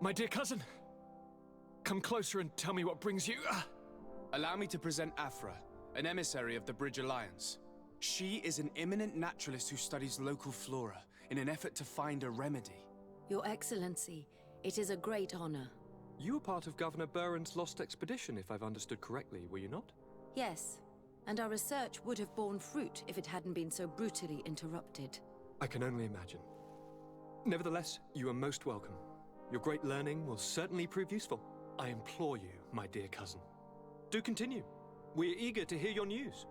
My dear cousin, come closer and tell me what brings you. Allow me to present Afra, an emissary of the Bridge Alliance. She is an eminent naturalist who studies local flora in an effort to find a remedy. Your Excellency, it is a great honor. You were part of Governor Burren's lost expedition, if I've understood correctly, were you not? Yes, and our research would have borne fruit if it hadn't been so brutally interrupted. I can only imagine. Nevertheless, you are most welcome. Your great learning will certainly prove useful. I implore you, my dear cousin. Do continue. We're eager to hear your news.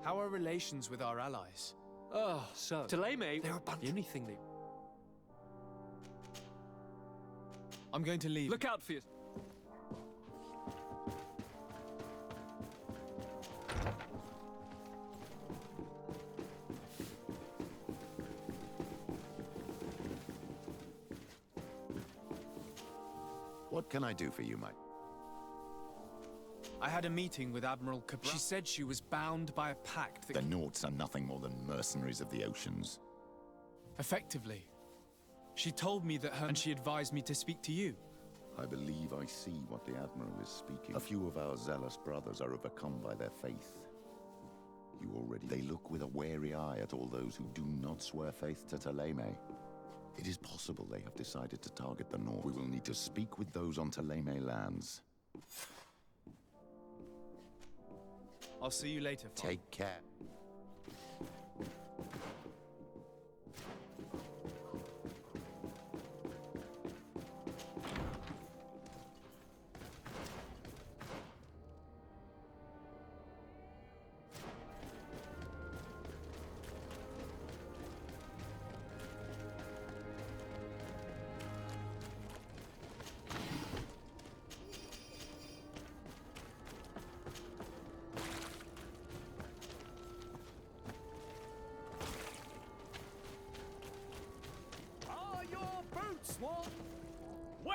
How are relations with our allies? Oh, so... Taleme... They're a bunch. The only thing they... I'm going to leave. Look out for you. What can I do for you, mate? I had a meeting with Admiral Cabral. She said she was bound by a pact that... The Nauts are nothing more than mercenaries of the oceans. Effectively. She told me that her... And she advised me to speak to you. I believe I see what the Admiral is speaking. A few of our zealous brothers are overcome by their faith. You already... They look with a wary eye at all those who do not swear faith to Taleme. It is possible they have decided to target the North. We will need to speak with those on Taleme lands. I'll see you later, Father. Take care.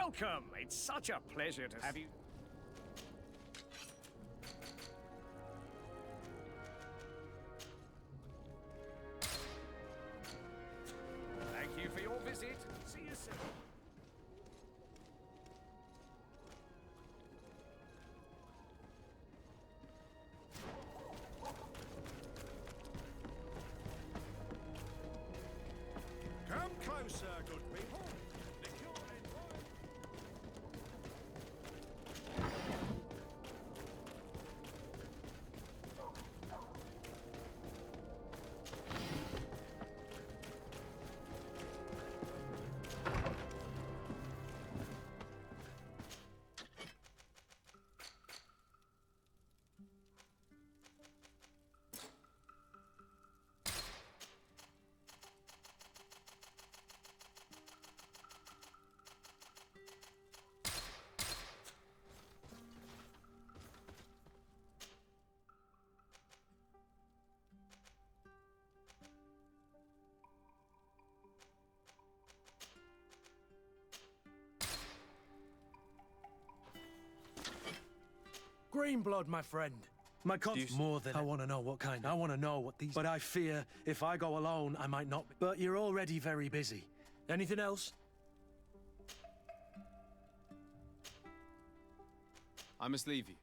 Welcome! It's such a pleasure to have you. Thank you for your visit. See you soon. Come closer, good people. Green blood, my friend. My conscience more than I want to know what kind. I want to know what these. But I fear if I go alone, I might not. But you're already very busy. Anything else? I must leave you.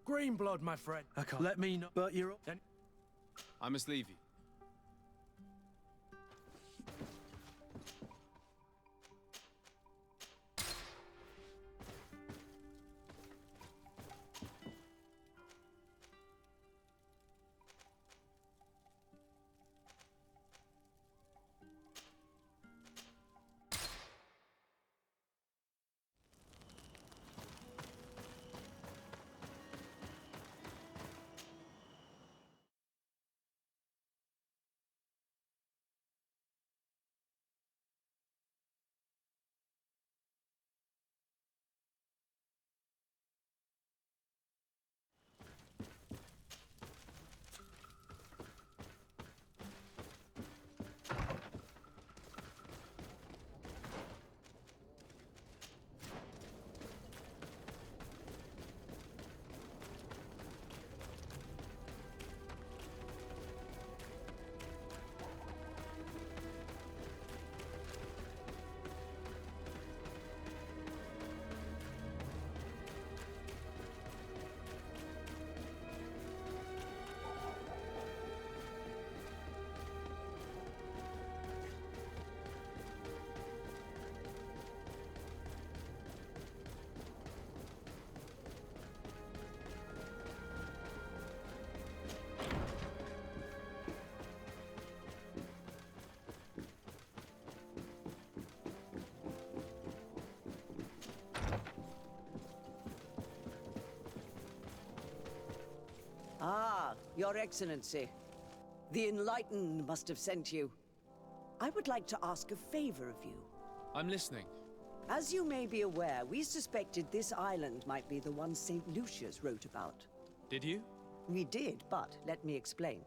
Green blood, my friend. I can't. Let me know. But you're. I must leave you. Ah, Your Excellency. The Enlightened must have sent you. I would like to ask a favor of you. I'm listening. As you may be aware, we suspected this island might be the one St. Lucius wrote about. Did you? We did, but let me explain.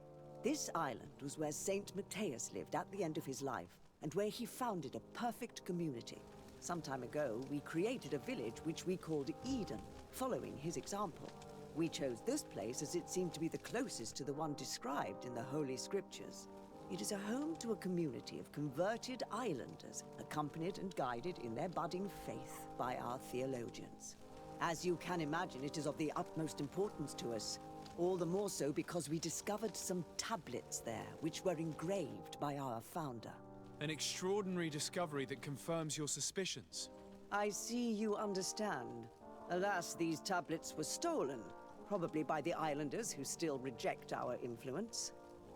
This island was where Saint Matthias lived at the end of his life, and where he founded a perfect community. Some time ago, we created a village which we called Eden, following his example. We chose this place as it seemed to be the closest to the one described in the Holy Scriptures. It is a home to a community of converted islanders, accompanied and guided in their budding faith by our theologians. As you can imagine, it is of the utmost importance to us, all the more so because we discovered some tablets there which were engraved by our founder. An extraordinary discovery that confirms your suspicions. I see you understand. Alas, these tablets were stolen, probably by the islanders who still reject our influence.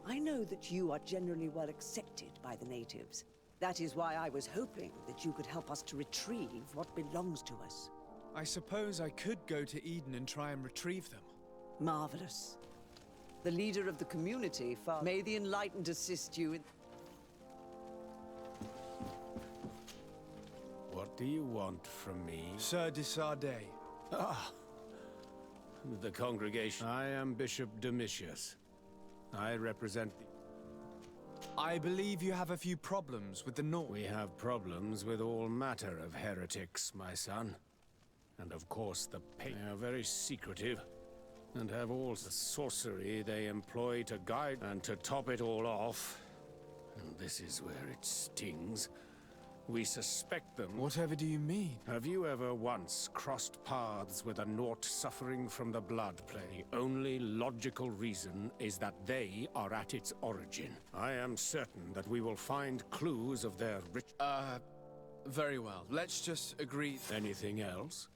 I know that you are generally well accepted by the natives. That is why I was hoping that you could help us to retrieve what belongs to us. I suppose I could go to Eden and try and retrieve them. Marvelous. The leader of the community, may the Enlightened assist you in... What do you want from me? Sir de Sardet. Ah, the congregation. I am Bishop Domitius. I represent the... I believe you have a few problems with the North. We have problems with all matter of heretics, my son. And of course the They are very secretive, and have all the sorcery they employ to guide and to top it all off. And this is where it stings. We suspect them. Whatever do you mean? Have you ever once crossed paths with a Nort suffering from the blood plague? The only logical reason is that they are at its origin. I am certain that we will find clues of their rich... Very well. Let's just agree... Anything else?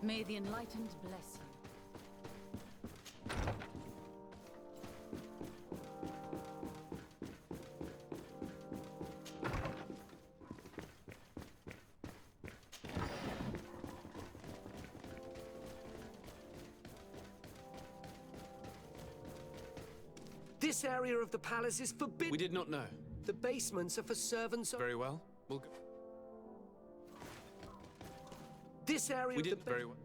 May the Enlightened bless you. This area of the palace is forbidden. We did not know. The basements are for servants. Very well. We'll go. This area We of the did very well.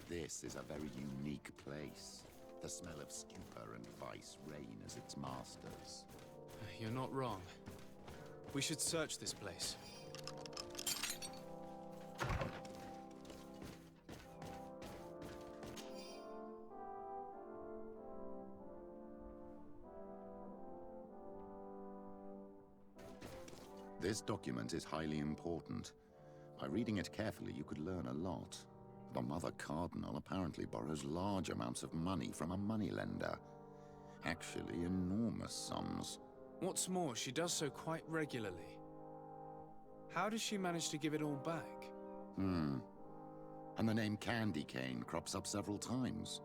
This is a very unique place. The smell of stupor and vice reign as its masters. You're not wrong. We should search this place. This document is highly important. By reading it carefully, you could learn a lot. The Mother Cardinal apparently borrows large amounts of money from a moneylender. Actually, enormous sums. What's more, she does so quite regularly. How does she manage to give it all back? And the name Candy Cane crops up several times.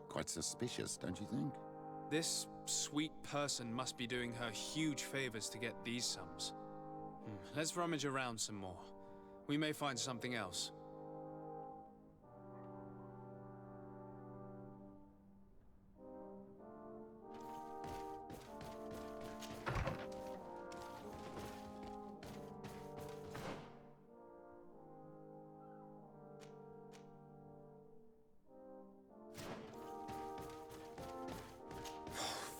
Quite suspicious, don't you think? This sweet person must be doing her huge favors to get these sums. Let's rummage around some more. We may find something else.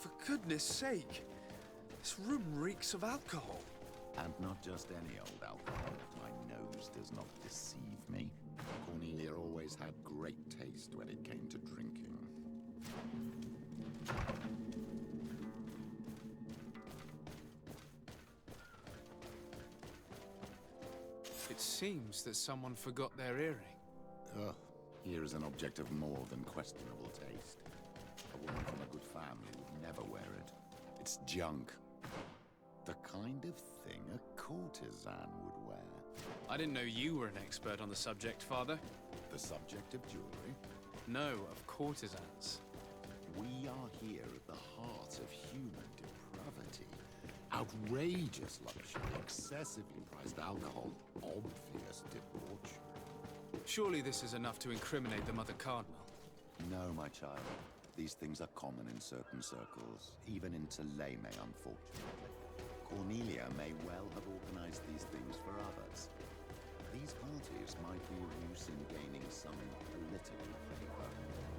For goodness sake, this room reeks of alcohol. And not just any old alcohol, if my nose does not deceive me. Cornelia always had great taste when it came to drinking. It seems that someone forgot their earring. Ugh, here is an object of more than questionable taste. A woman from a good family would never wear it. It's junk. The kind of thing a courtesan would wear. I didn't know you were an expert on the subject, Father. The subject of jewelry? No, of courtesans. We are here at the heart of human depravity. Outrageous luxury, excessively priced alcohol, obvious debauchery. Surely this is enough to incriminate the Mother Cardinal. No, my child. These things are common in certain circles, even in Thélème, unfortunately. Cornelia may well have organized these things for others. These parties might be of use in gaining some political favor.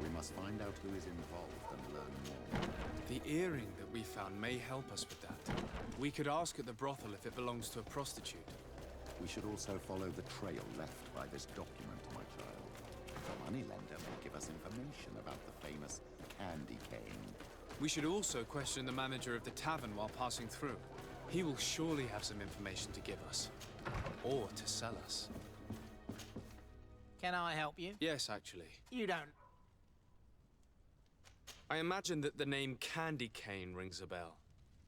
We must find out who is involved and learn more. The earring that we found may help us with that. We could ask at the brothel if it belongs to a prostitute. We should also follow the trail left by this document, my child. The moneylender may give us information about the famous Candy Cane. We should also question the manager of the tavern while passing through. He will surely have some information to give us. Or to sell us. Can I help you? Yes, actually. You don't. I imagine that the name Candy Cane rings a bell.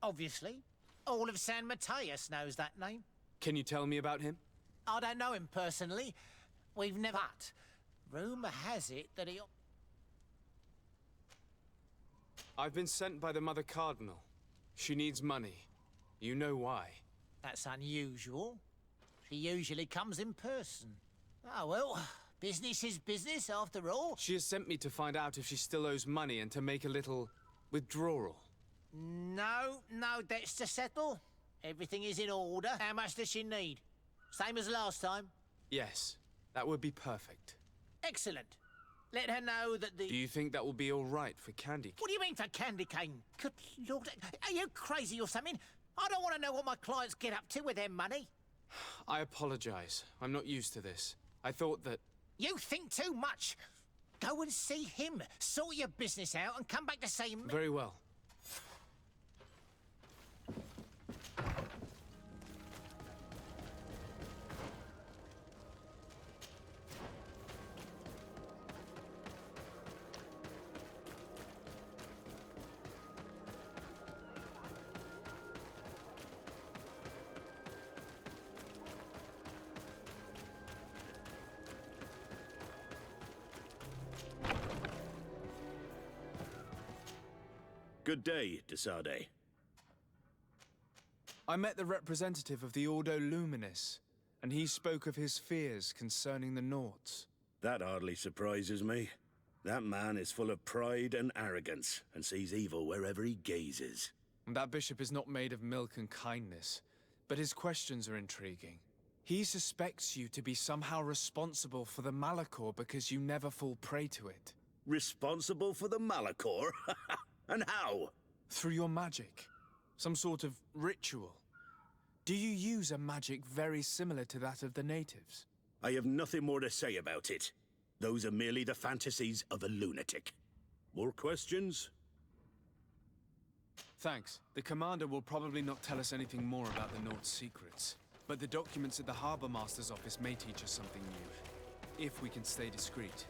Obviously. All of San Mateus knows that name. Can you tell me about him? I don't know him personally. We've never... But rumor has it that he... I've been sent by the Mother Cardinal. She needs money. You know why. That's unusual. She usually comes in person. Oh, well, business is business after all. She has sent me to find out if she still owes money and to make a little withdrawal. No debts to settle. Everything is in order. How much does she need? Same as last time? Yes, that would be perfect. Excellent. Let her know that the... Do you think that will be all right for Candy Cane? What do you mean for Candy Cane? Good Lord, are you crazy or something? I don't want to know what my clients get up to with their money. I apologize. I'm not used to this. I thought that... You think too much. Go and see him. Sort your business out and come back to see me. Very well. Good day, de Sade. I met the representative of the Ordo Luminis, and he spoke of his fears concerning the Nauts. That hardly surprises me. That man is full of pride and arrogance, and sees evil wherever he gazes. That bishop is not made of milk and kindness, but his questions are intriguing. He suspects you to be somehow responsible for the Malachor because you never fall prey to it. Responsible for the Malachor? And how? Through your magic. Some sort of ritual. Do you use a magic very similar to that of the natives? I have nothing more to say about it. Those are merely the fantasies of a lunatic. More questions? Thanks. The commander will probably not tell us anything more about the Nord's secrets. But the documents at the Harbor Master's office may teach us something new. If we can stay discreet.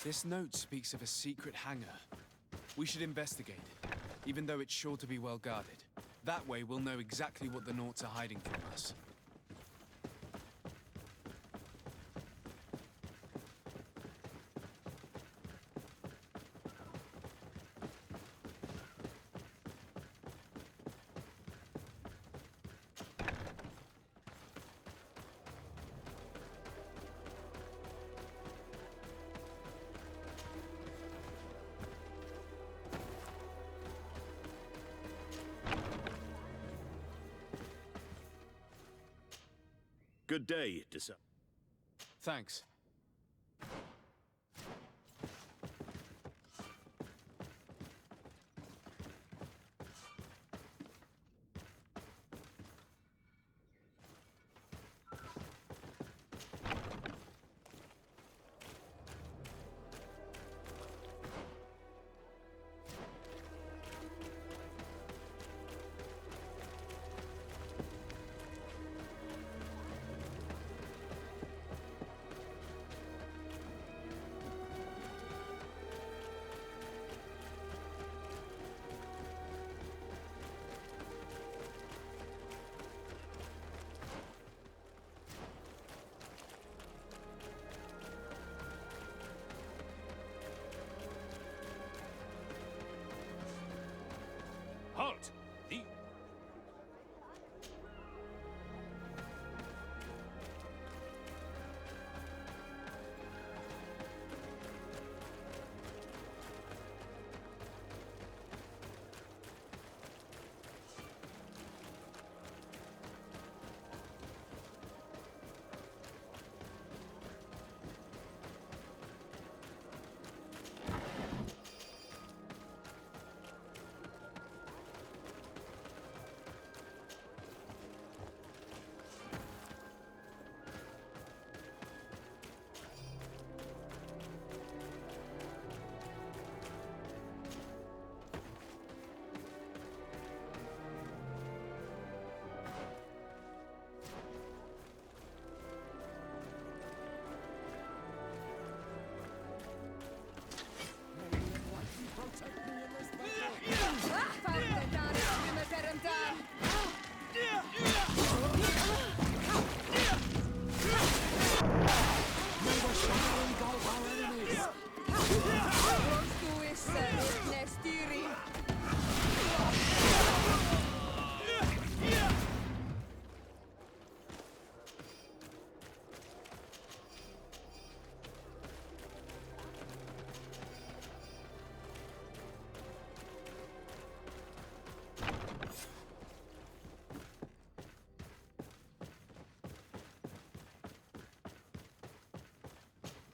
This note speaks of a secret hangar. We should investigate it, even though it's sure to be well guarded. That way, we'll know exactly what the Naughts are hiding from us. Good day, Thanks. Halt!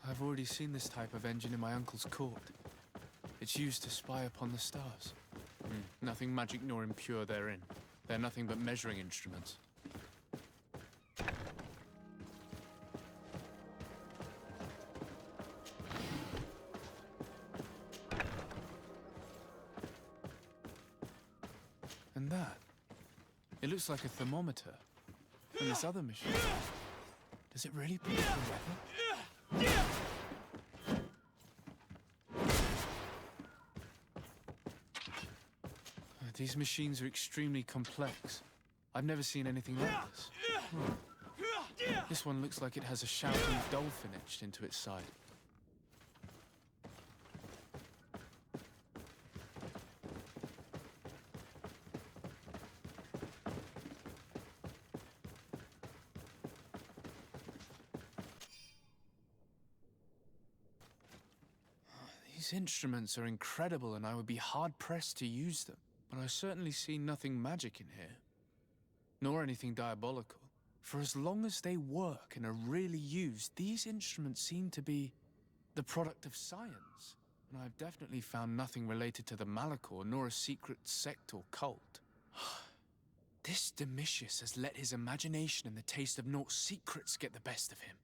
I've already seen this type of engine in my uncle's court. It's used to spy upon the stars. Nothing magic nor impure therein. They're nothing but measuring instruments. And that? It looks like a thermometer. And this other machine. Does it really predict the weather? These machines are extremely complex. I've never seen anything like this. This one looks like it has a shouting dolphin etched into its side. These instruments are incredible, and I would be hard-pressed to use them. But I certainly see nothing magic in here. Nor anything diabolical. For as long as they work and are really used, these instruments seem to be the product of science. And I've definitely found nothing related to the Malachor, nor a secret sect or cult. This Domitius has let his imagination and the taste of Naught's secrets get the best of him.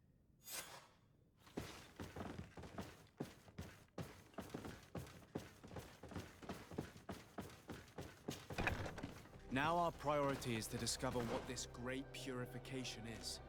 Now our priority is to discover what this great purification is.